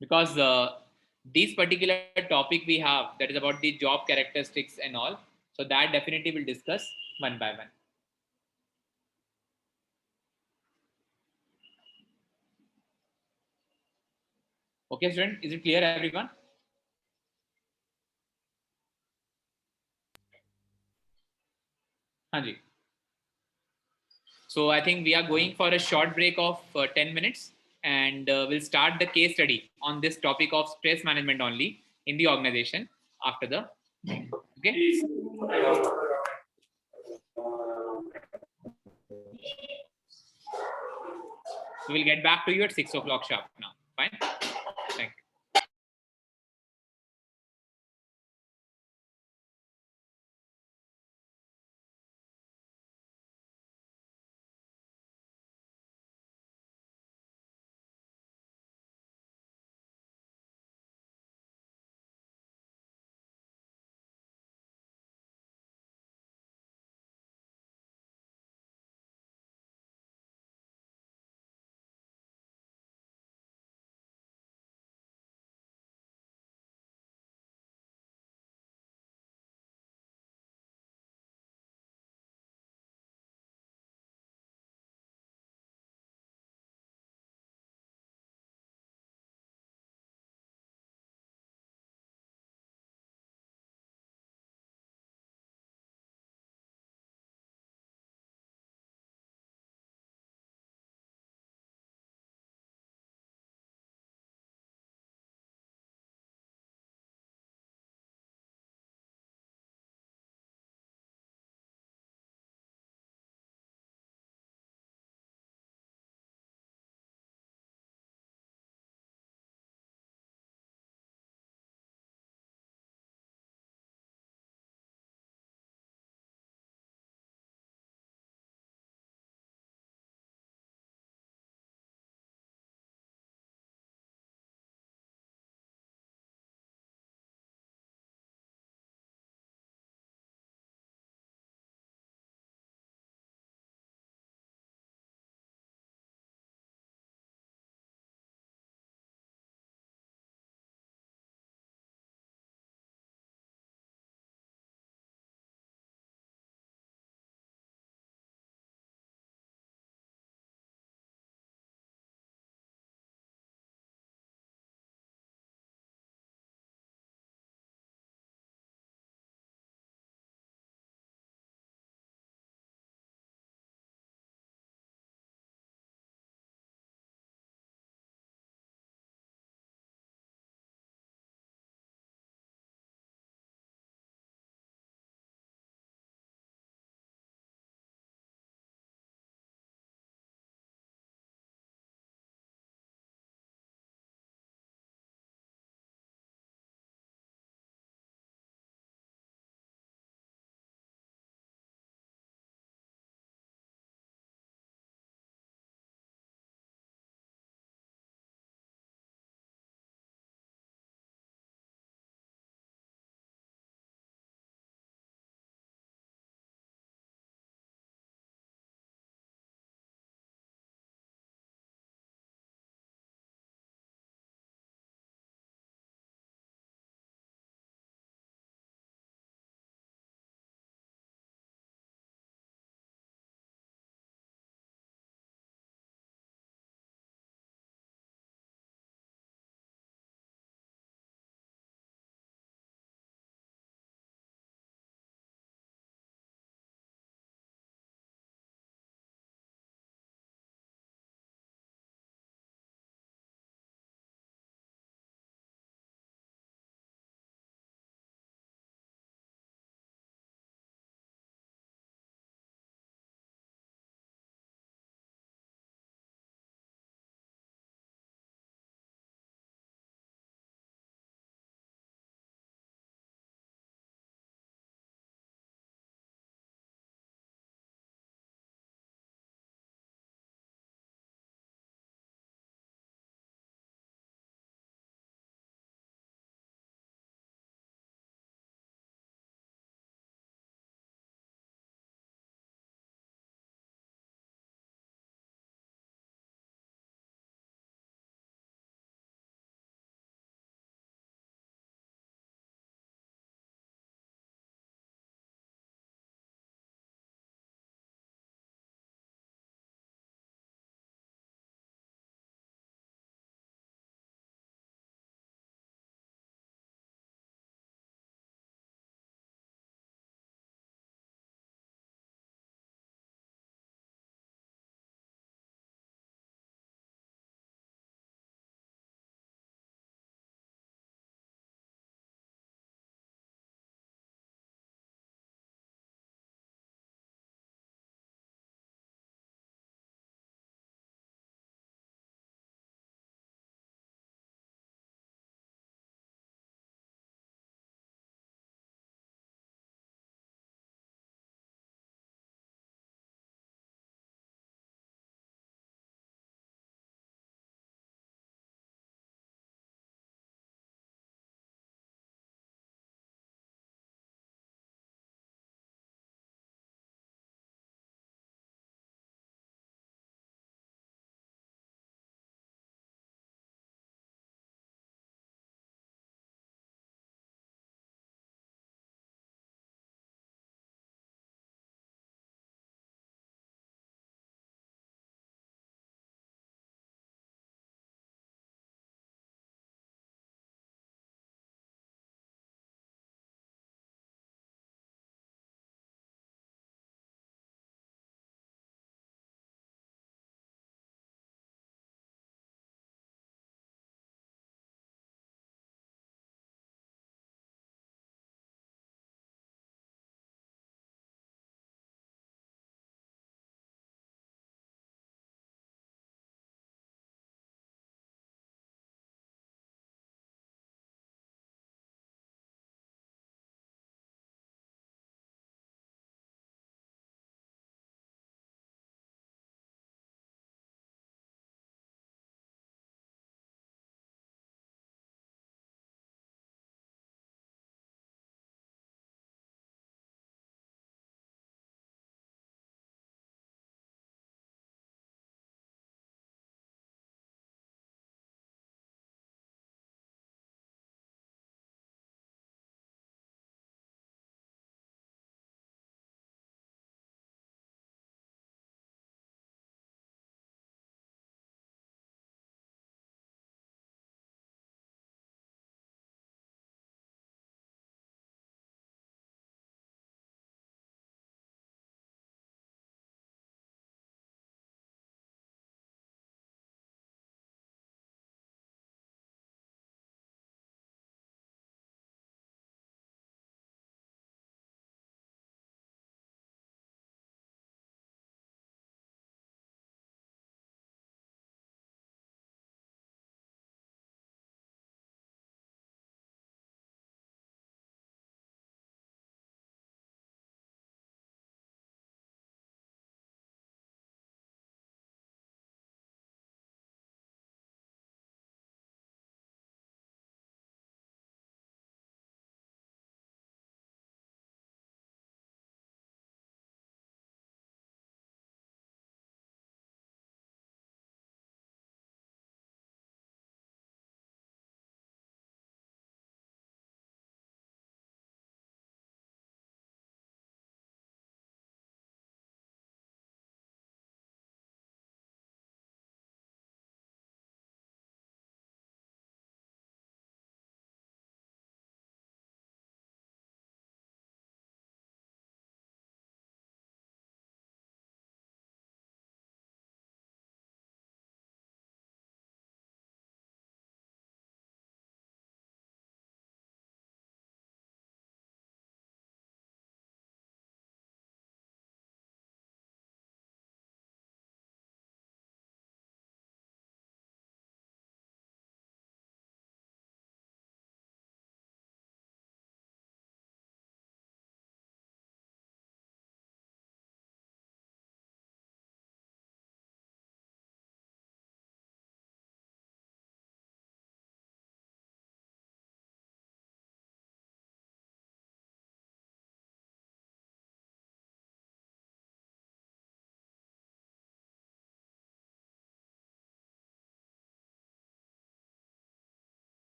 Because this particular topic we have, that is about the job characteristics and all. So that definitely we'll discuss one by one. Okay, student, is it clear, everyone? Hanji. So I think we are going for a short break of 10 minutes, and we'll start the case study on this topic of stress management only in the organization after the break. Okay. We will get back to you at 6 o'clock sharp now. Fine. Thank you.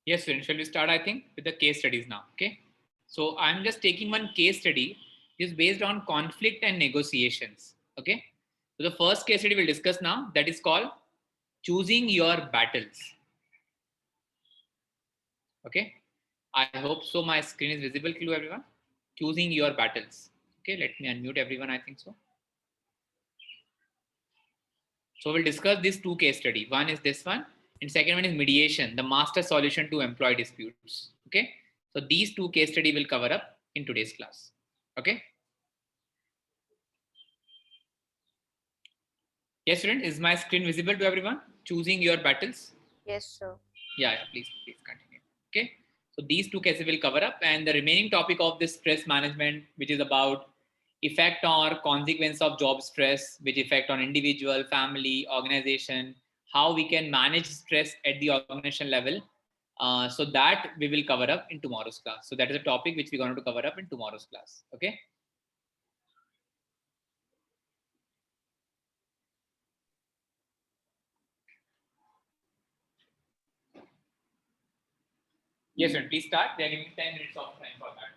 Yes, friends, shall we start, I think, with the case studies now? Okay. So I'm just taking one case study, which is based on conflict and negotiations. Okay. So the first case study we'll discuss now, that is called choosing your battles. Okay. I hope so. My screen is visible to everyone. Choosing your battles. Okay. Let me unmute everyone. I think so. So we'll discuss these two case study. One is this one, and second one is mediation, the master solution to employee disputes. Okay. So these two case study will cover up in today's class. Okay. Yes, student, is my screen visible to everyone? Choosing your battles. Yes, sir. Yeah, please continue. Okay. So these two cases will cover up, and the remaining topic of this stress management, which is about effect or consequence of job stress, which effect on individual, family, organization, how we can manage stress at the organization level. So that we will cover up in tomorrow's class. So that is a topic which we're going to cover up in tomorrow's class. Okay. Yes, sir. Please start. They are giving 10 minutes of time for that.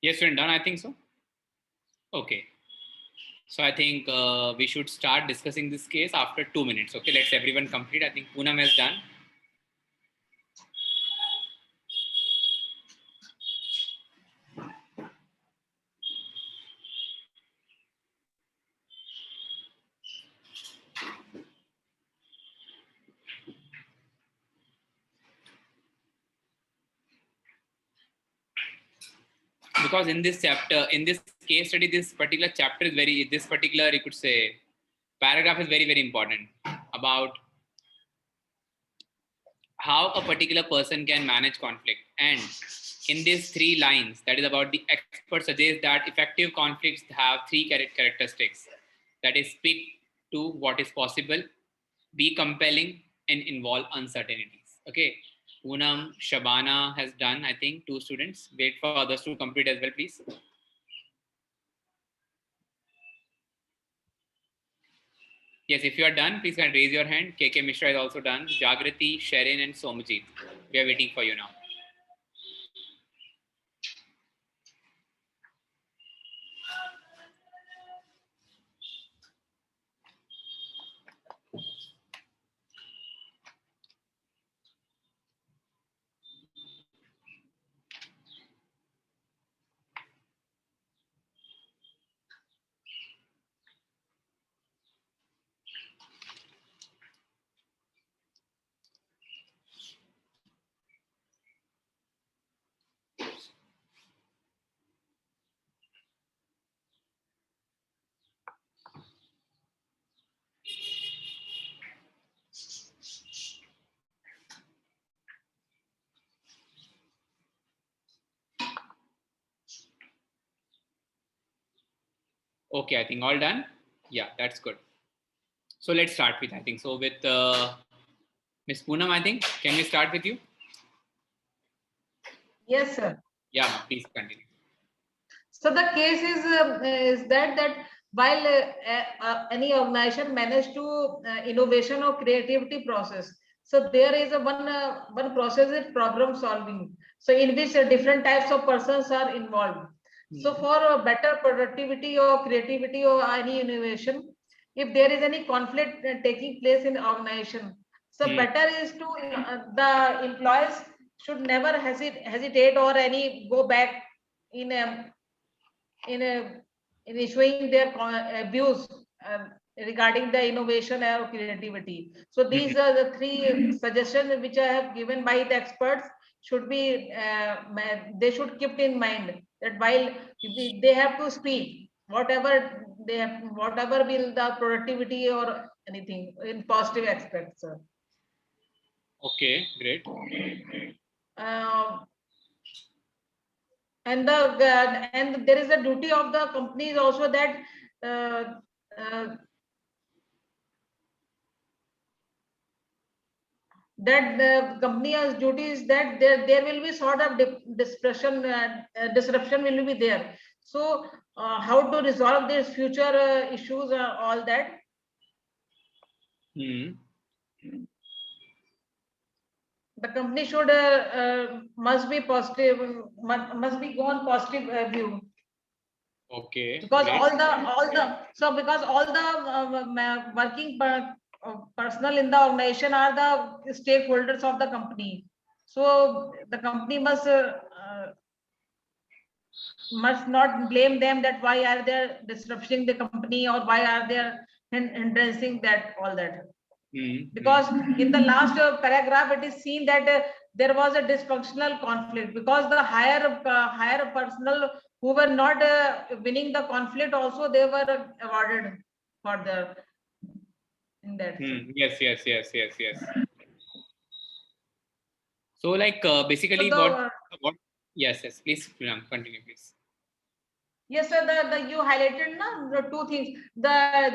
Yes, student, done? I think so. Okay. So I think we should start discussing this case after 2 minutes. Okay, let's everyone complete. I think Poonam has done. Because in this chapter, in this case study, this particular chapter is this particular, you could say, paragraph is very, very important about how a particular person can manage conflict. And in these 3 lines, that is about the expert suggests that effective conflicts have 3 characteristics. That is, speak to what is possible, be compelling, and involve uncertainties. Okay. Poonam, Shabana has done, I think, 2 students. Wait for others to complete as well, please. Yes, if you are done, please can raise your hand. KK Mishra is also done. Jagrati, Sharon, and Somajit. We are waiting for you now. Okay, I think all done. Yeah, that's good. So let's start with, I think, so with Ms. Poonam, I think, can we start with you? Yes, sir. Yeah, please continue. So the case is that while any organization manage to innovation or creativity process, so there is a one process is problem solving. So in which different types of persons are involved. So for better productivity or creativity or any innovation, if there is any conflict taking place in the organization, so better is to the employees should never hesitate or any go back in in issuing their views regarding the innovation or creativity. So these are the 3 suggestions which I have given by the experts should be they should keep in mind that while they have to speak whatever they have, whatever will the productivity or anything in positive aspects. Okay, great. And there is a duty of the companies also that that the company has duties that there will be sort of disruption will be there. So how to resolve these future issues, all that. The company should must be positive, must be go on positive view. Okay. Because great. because all the working personnel in the organization are the stakeholders of the company. So the company must not blame them that why are they disrupting the company or why are they hindering that all that. Because in the last paragraph it is seen that there was a dysfunctional conflict because the higher personnel who were not winning the conflict also they were awarded for the in that. Yes. So like basically So what yes, please continue, please. yes, sir, you highlighted the 2 things.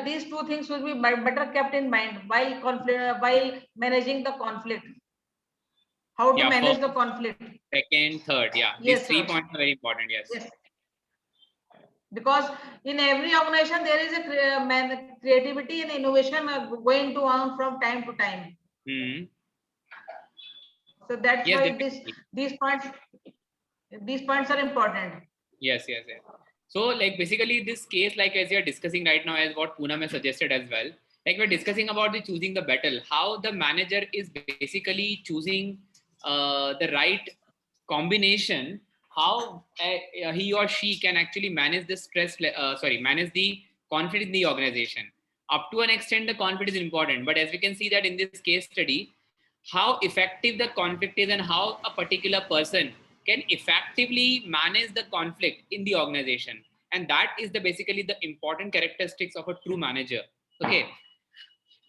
These 2 things will be better kept in mind while managing the conflict. How to manage the conflict. Second, third, yeah. Yes, These 3 sir. points are very important. Yes. Because in every organization there is a creativity and innovation going to on from time to time. So that's why these points are important. Yes. So like basically this case, like as we are discussing right now, as what Poonam has suggested as well, like we're discussing about the choosing the battle, how the manager is basically choosing the right combination, how he or she can actually manage the stress, manage the conflict in the organization. Up to an extent, the conflict is important, but as we can see that in this case study, how effective the conflict is and how a particular person can effectively manage the conflict in the organization, and that is the basically the important characteristics of a true manager. Okay,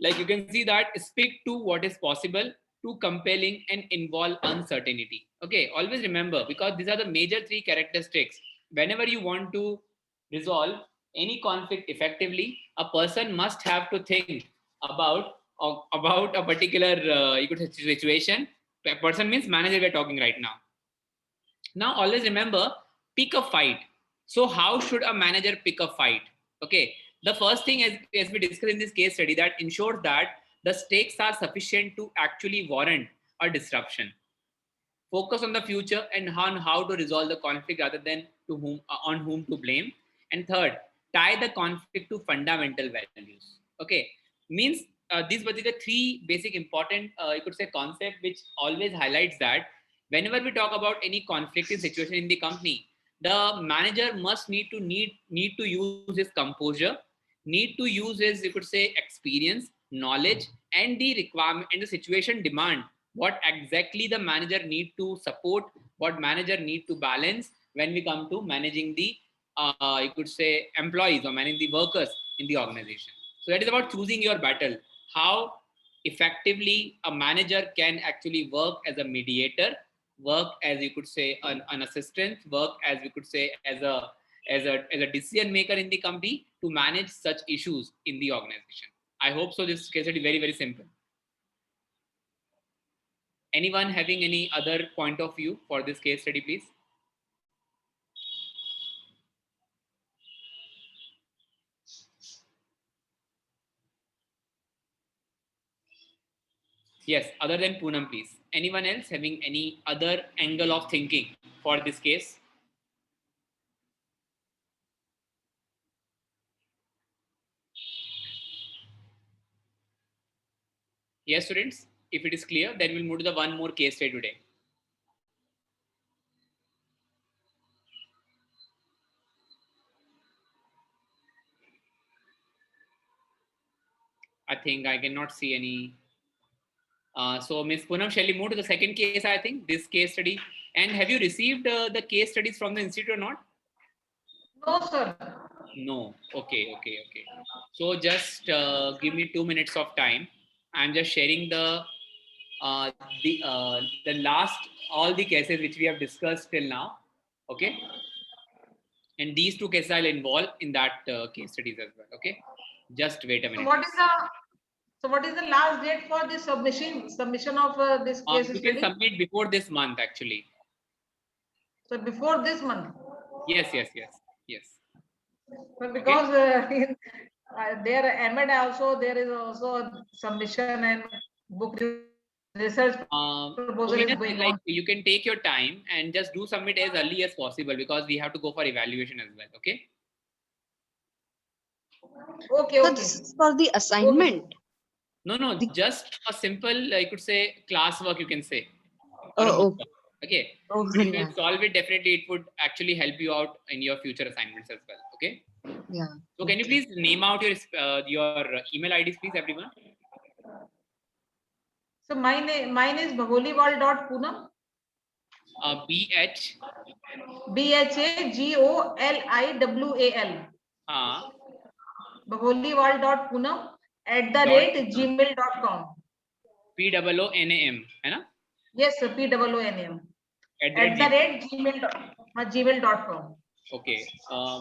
like you can see that speak to what is possible, too compelling, and involve uncertainty. Okay, always remember, because these are the major three characteristics. Whenever you want to resolve any conflict effectively, a person must have to think about a particular you could say situation. A person means manager we're talking right now. Now, always remember, pick a fight. So, how should a manager pick a fight? Okay, the first thing, as we discussed in this case study, that ensures that the stakes are sufficient to actually warrant a disruption. Focus on the future and on how to resolve the conflict rather than to whom on whom to blame. And third, tie the conflict to fundamental values. Okay, means these were the three basic important you could say concept which always highlights that whenever we talk about any conflicting situation in the company, the manager must need to use his composure, need to use his, you could say, experience, knowledge, and the requirement and the situation demand what exactly the manager need to support, what manager need to balance when we come to managing the you could say employees or managing the workers in the organization. So that is about choosing your battle, how effectively a manager can actually work as a mediator, work as you could say an assistant, work as we could say as a decision maker in the company to manage such issues in the organization. I hope so. This case study very simple. Anyone having any other point of view for this case study, please? Yes, other than Poonam, please. Anyone else having any other angle of thinking for this case? Yes, students. If it is clear, then we'll move to the one more case study today. I think I cannot see any. So, Ms. Poonam, shall we move to the second case? I think this case study. And have you received the case studies from the institute or not? No, sir. No. Okay. So just give me 2 minutes of time. I'm just sharing uh, the last all the cases which we have discussed till now. Okay. And these two cases I'll involve in that case studies as well. Okay. Just wait a So minute. what is the last date for the submission of this case You study? can submit before this month actually. So before this month. Yes. But because in there Ahmed also there is also a submission and book research proposal is going like on. you can take your time and just do submit as early as possible because we have to go for evaluation as well. Okay. Okay. So this is for the assignment. No, just a simple, I could say, classwork, you can say. Oh, Okay. oh, If you yeah. solve it, definitely it would actually help you out in your future assignments as well. Okay. Yeah. So can you please name out your email IDs, please, everyone? So mine is bhagoliwal.poonam. BH. BHAGOLIWAL. Bhagoliwal.poonam @gmail.com. POONAM, है ना? Yes, sir. POONAM @gmail.com. Okay.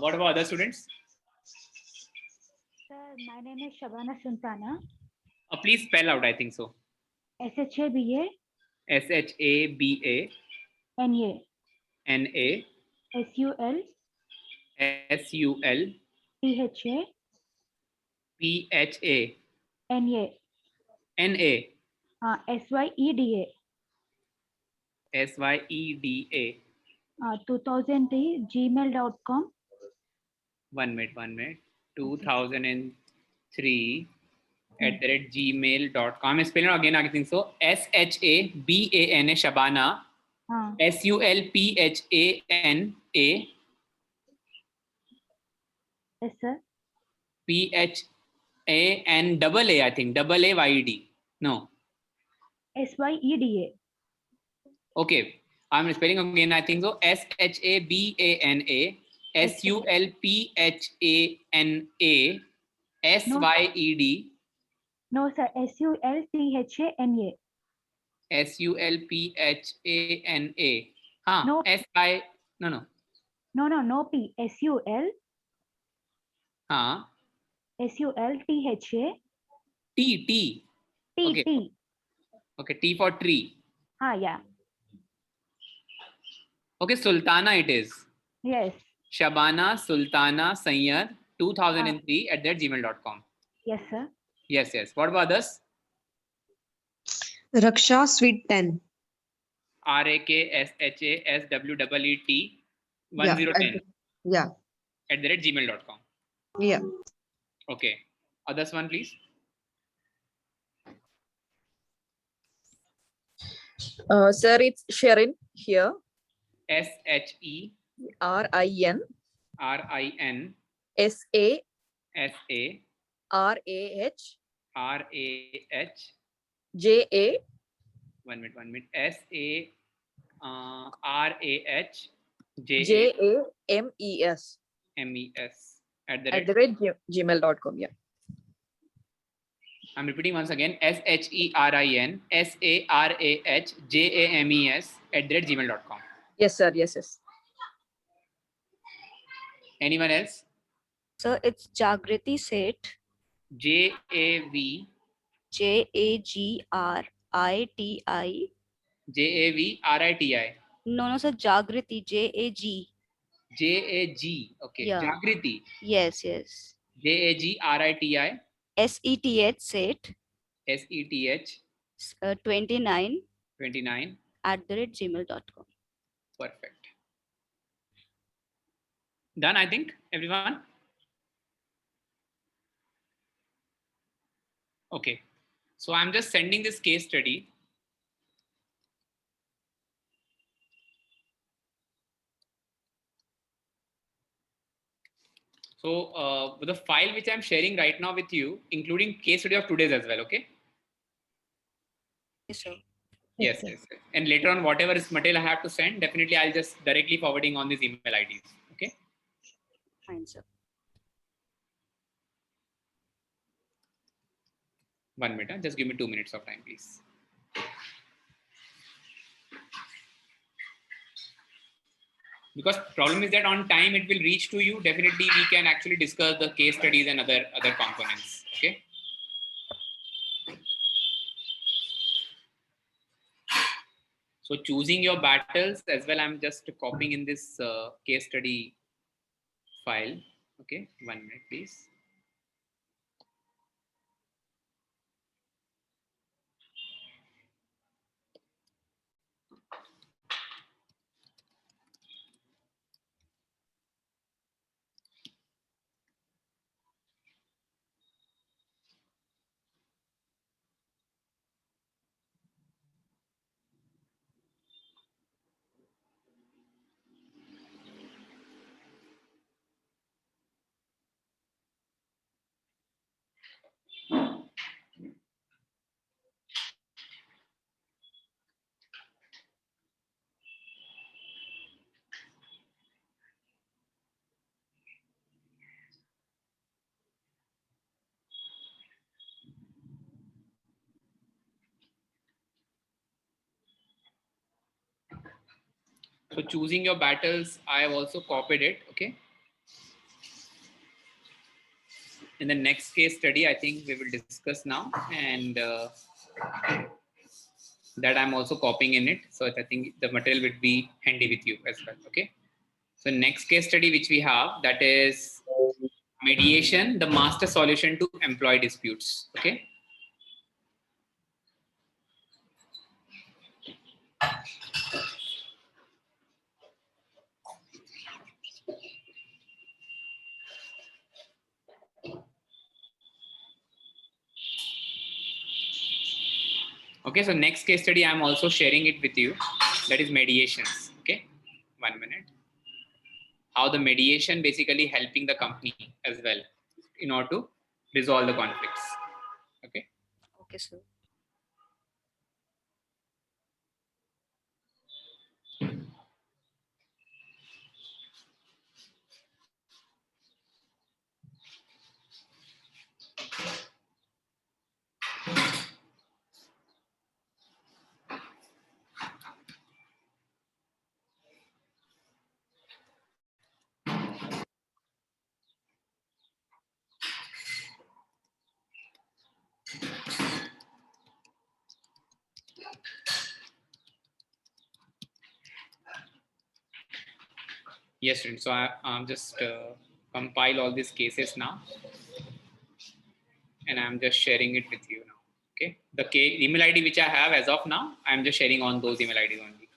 What about other students? Sir, my name is Shabana Sultana. Please spell out, I think so. SHABA SHABA NA NA SUL SUL PHA PHA NA NA SYEDA SYEDA 2003 gmail.com. 1 minute. 2003 @gmail.com. I'm spelling it again. I think so. SHABANA Shabana. SULPHANA Yes, sir. PHANAA, I think AAYD. No. SYEDA. Okay. I'm spelling again. I think so. SHABANA SULPHANA SYED No, sir. SULTHANA. SULPHANA. Huh. No. SI. No. No P. SUL. Huh. SULTHA. T. T. Okay. T. Okay. T for tree. Yeah. Okay. Sultana it is. Yes. Shabana Sultana Sayyad 2003 @gmail.com. Yes, sir. Yes. What about others? Raksha Sweet 10. RAKSHASWEET Yeah. 1010 Yeah. @gmail.com. Yeah. Okay. Others one, please. Sir, it's Sherin here. SHERIN RIN SA RAH JA 1 minute. SARAH JAMES MES @gmail.com. Yeah. I'm repeating once again. SHERIN SARAH JAMES @gmail.com. Yes, sir. Yes. Anyone else? So it's Jagriti Seth. JAV JAGRITI. JAVRITI No, sir. Jagriti. JAG. JAG. Okay. Yeah. Jagriti. Yes. JAGRITI SETH Seth. SETH 29 29. @gmail.com. Perfect. Done, I think, everyone. Okay. So I'm just sending this case study. So the file which I'm sharing right now with you, including case study of today's as well, okay? Yes, sir. Yes. And later on, whatever is material I have to send, definitely I'll just directly forwarding on these email IDs, okay? Fine, sir. 1 minute, just give me 2 minutes of time, please. Because problem is that on time it will reach to you. Definitely we can actually discuss the case studies and other components, okay? So choosing your battles as well, I'm just copying in this case study file. Okay, 1 minute, please. So choosing your battles, I have also copied it, okay? In the next case study, I think we will discuss now, and that I'm also copying in it. So I think the material will be handy with you as well, okay? So next case study which we have, that is mediation, the master solution to employee disputes, okay? Okay, so next case study, I'm also sharing it with you. That is mediations. Okay, 1 minute. How the mediation basically helping the company as well in order to resolve the conflicts. Okay. Okay, sir. Yes, students. So I'm just compile all these cases now, and I'm just sharing it with you now. Okay, the email ID which I have as of now, I'm just sharing on those email IDs only.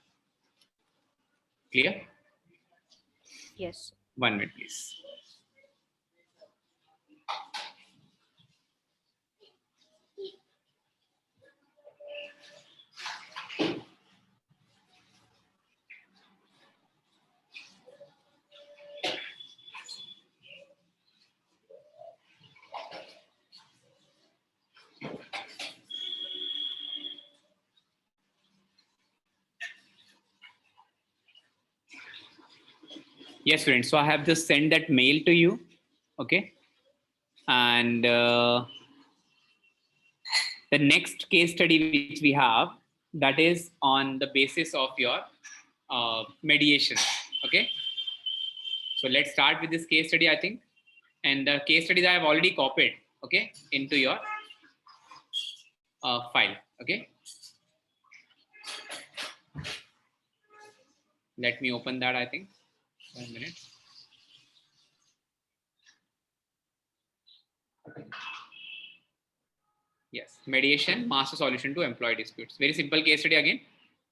Clear? Yes. 1 minute, please. Yes, students. So I have just sent that mail to you. Okay. And the next case study which we have, that is on the basis of your mediation. Okay. So let's start with this case study, I think. And the case studies I have already copied, okay, into your file. Okay. Let me open that, I think. 1 minute. Yes, mediation, master solution to employee disputes. Very simple case study again.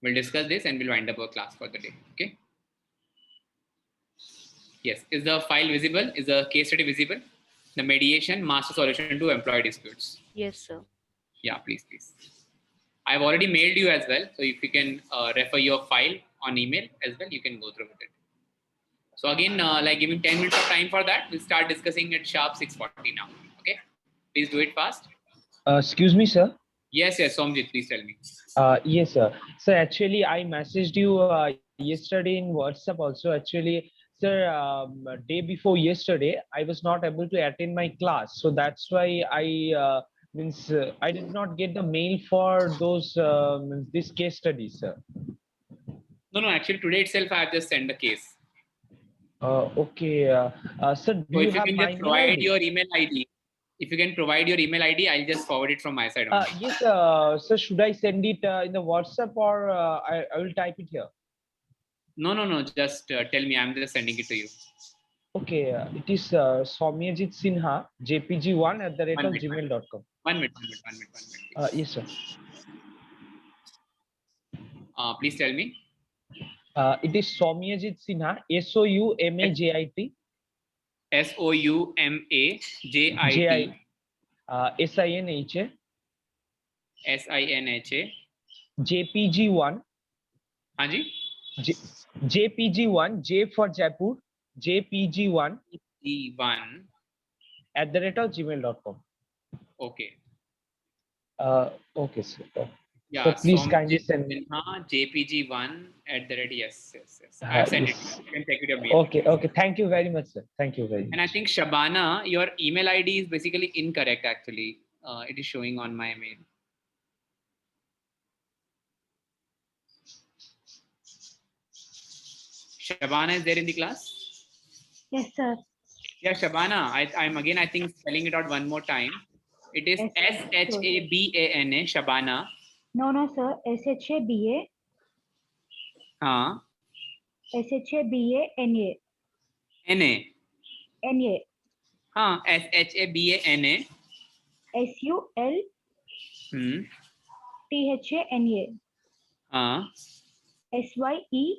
We'll discuss this and we'll wind up our class for the day. Okay. Yes, is the file visible? Is the case study visible? The mediation, master solution to employee disputes. Yes, sir. Yeah, please. I've already mailed you as well. So if you can refer your file on email as well, you can go through with it. So again, like giving 10 minutes of time for that, we'll start discussing at sharp 6:40 now. Okay, please do it fast. Excuse me, sir. Yes, Somjit, please tell me. Yes, sir. So actually, I messaged you yesterday in WhatsApp also. Actually, sir, day before yesterday, I was not able to attend my class. So that's why I I did not get the mail for those this case study, sir. No, actually today itself I have just sent the case. Okay, sir, do So you if you have can my just email provide ID? your email ID, if you can provide your email ID, I'll just forward it from my side only. Yes, sir, should I send it in the WhatsApp or I will type it here? No, just tell me, I'm just sending it to you. Okay, it is Soumyajit Sinha, jpg1@gmail.com. 1 minute. Yes, sir. Please tell me. It is Soumyajit Sinha, SOUMAJIT. SOUMAJIT. SINHA. SINHA. JPG1. Haji? JPG1, J for Jaipur, JPG1 G1. @gmail.com. Okay. Okay, sir. Yeah, So please kindly send me. JPG1 yes. I have sent it. You can check it your mail. Okay. Thank you very much, sir. Thank you very much. And I think Shabana, your email ID is basically incorrect actually. It is showing on my mail. Shabana is there in the class? Yes, sir. Yeah, Shabana. I'm again, I think, spelling it out one more time. It is Yes, sir. SHABANA, Shabana. No, sir. SHABA. SHABANA. NA. NA. SHABANA. SULTHANA. SYEDA.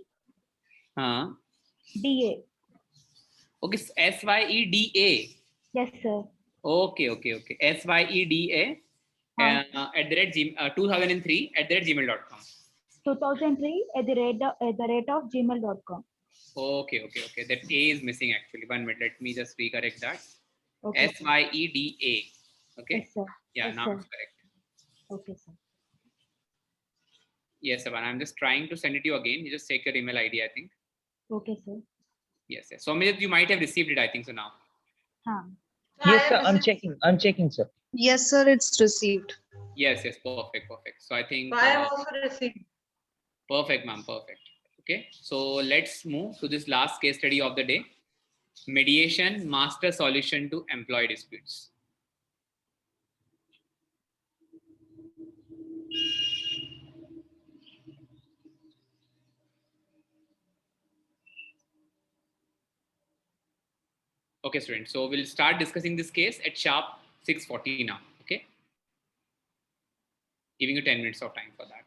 Okay, SYEDA. Yes, sir. Okay. SYEDA. हाँ, at the rate 2003 at the rate gmail.com. 2003 at the rate of gmail.com. Okay. That A is missing actually. 1 minute. Let me just recorrect that. Okay, sir. SYEDA. Okay. Yes, sir. Yeah, Yes, now sir. it's correct. Okay, sir. Yes, Savan. I'm just trying to send it to you again. You just take your email ID, I think. Okay, sir. Yes. So Amjad, you might have received it, I think so now. Huh. Yes, I sir. have I'm received- checking. I'm checking, sir. Yes, sir, it's received. Yes. Perfect. So I think I have also received. perfect, ma'am. Perfect. Okay. So let's move to this last case study of the day. Mediation master solution to employee disputes. Okay, students. So we'll start discussing this case at sharp 6:40 now. Okay. Giving you 10 minutes of time for that.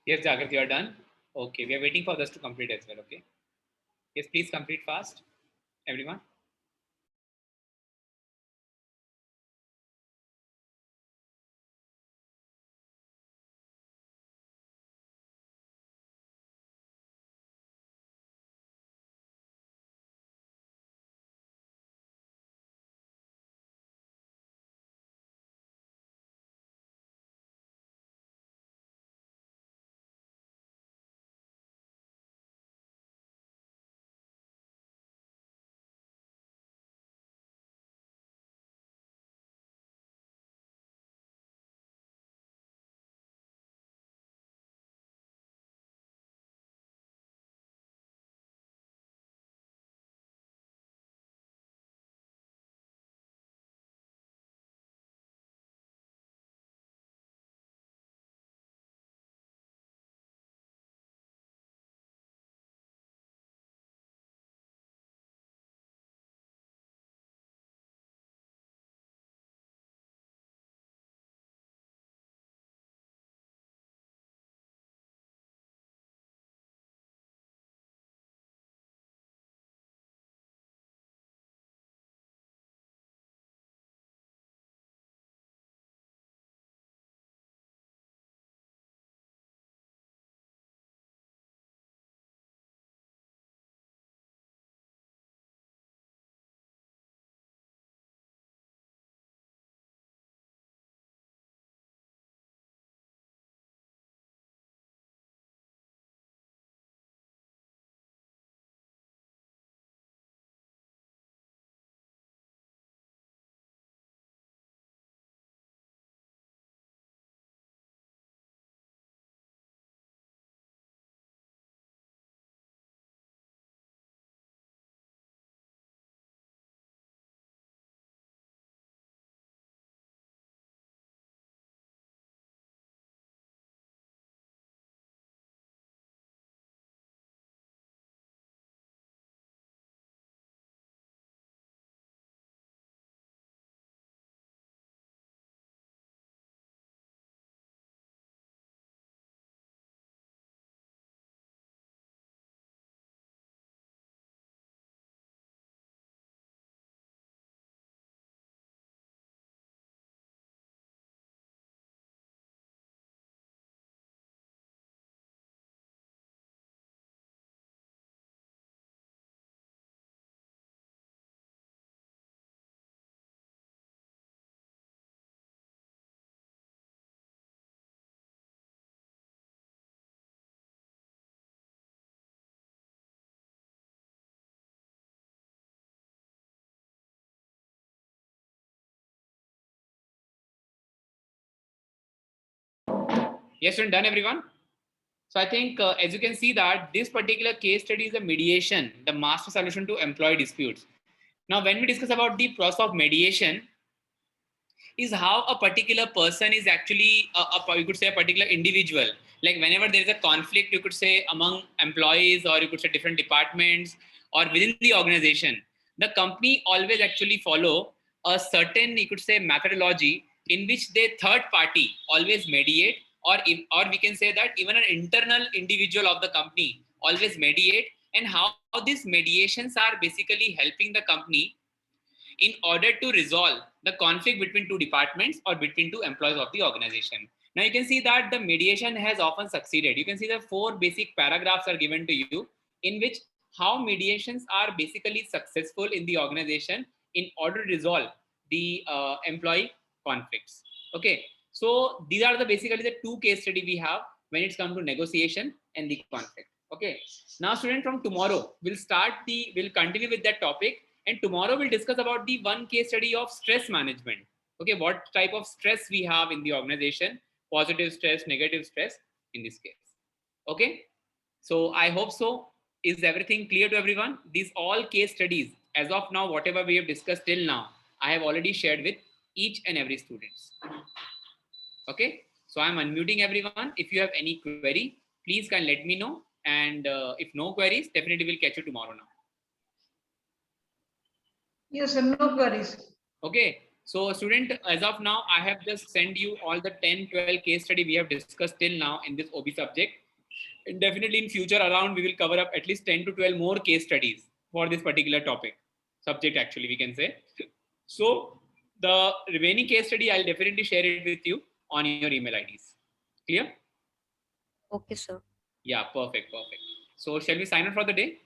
Yes, Jagrat, you are done. Okay, we are waiting for this to complete as well. Okay. Yes, please complete fast, everyone. Yes, and done, everyone. So I think, as you can see that this particular case study is a mediation, the master solution to employee disputes. Now, when we discuss about the process of mediation, is how a particular person is actually, you could say a particular individual. Like whenever there is a conflict, you could say among employees, or you could say different departments, or within the organization, the company always actually follow a certain, you could say, methodology in which they third party always mediate, or we can say that even an internal individual of the company always mediate, and how these mediations are basically helping the company in order to resolve the conflict between two departments or between two employees of the organization. Now you can see that the mediation has often succeeded. You can see the 4 basic paragraphs are given to you in which how mediations are basically successful in the organization in order to resolve the employee conflicts. Okay, so these are the basically the 2 case study we have when it's come to negotiation and the conflict. Okay, now student, from tomorrow we'll continue with that topic, and tomorrow we'll discuss about the 1 case study of stress management. Okay, what type of stress we have in the organization, positive stress, negative stress in this case. Okay, so I hope so. Is everything clear to everyone? These all case studies, as of now, whatever we have discussed till now, I have already shared with each and every students. Okay, so I'm unmuting everyone. If you have any query, please can let me know. And if no queries, definitely we'll catch you tomorrow now. Yes, sir, no queries. Okay, So student, as of now, I have just sent you all the 10, 12 case study we have discussed till now in this OB subject. And definitely in future around, we will cover up at least 10 to 12 more case studies for this particular topic, subject actually, we can say. So the remaining case study, I'll definitely share it with you on your email IDs. Clear? Okay, sir. Yeah, perfect. So shall we sign up for the day?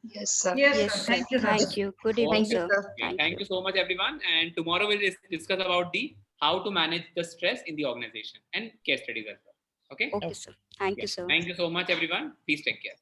Yes, sir. Yes, Yes, sir. sir. Thank you, sir. Thank you. Good evening, Okay. sir. Okay, thank you so much, everyone. And tomorrow we'll discuss about the how to manage the stress in the organization and case studies as well. Okay. Okay, sir. Thank Yeah. you, sir. Thank you so much, everyone. Please take care.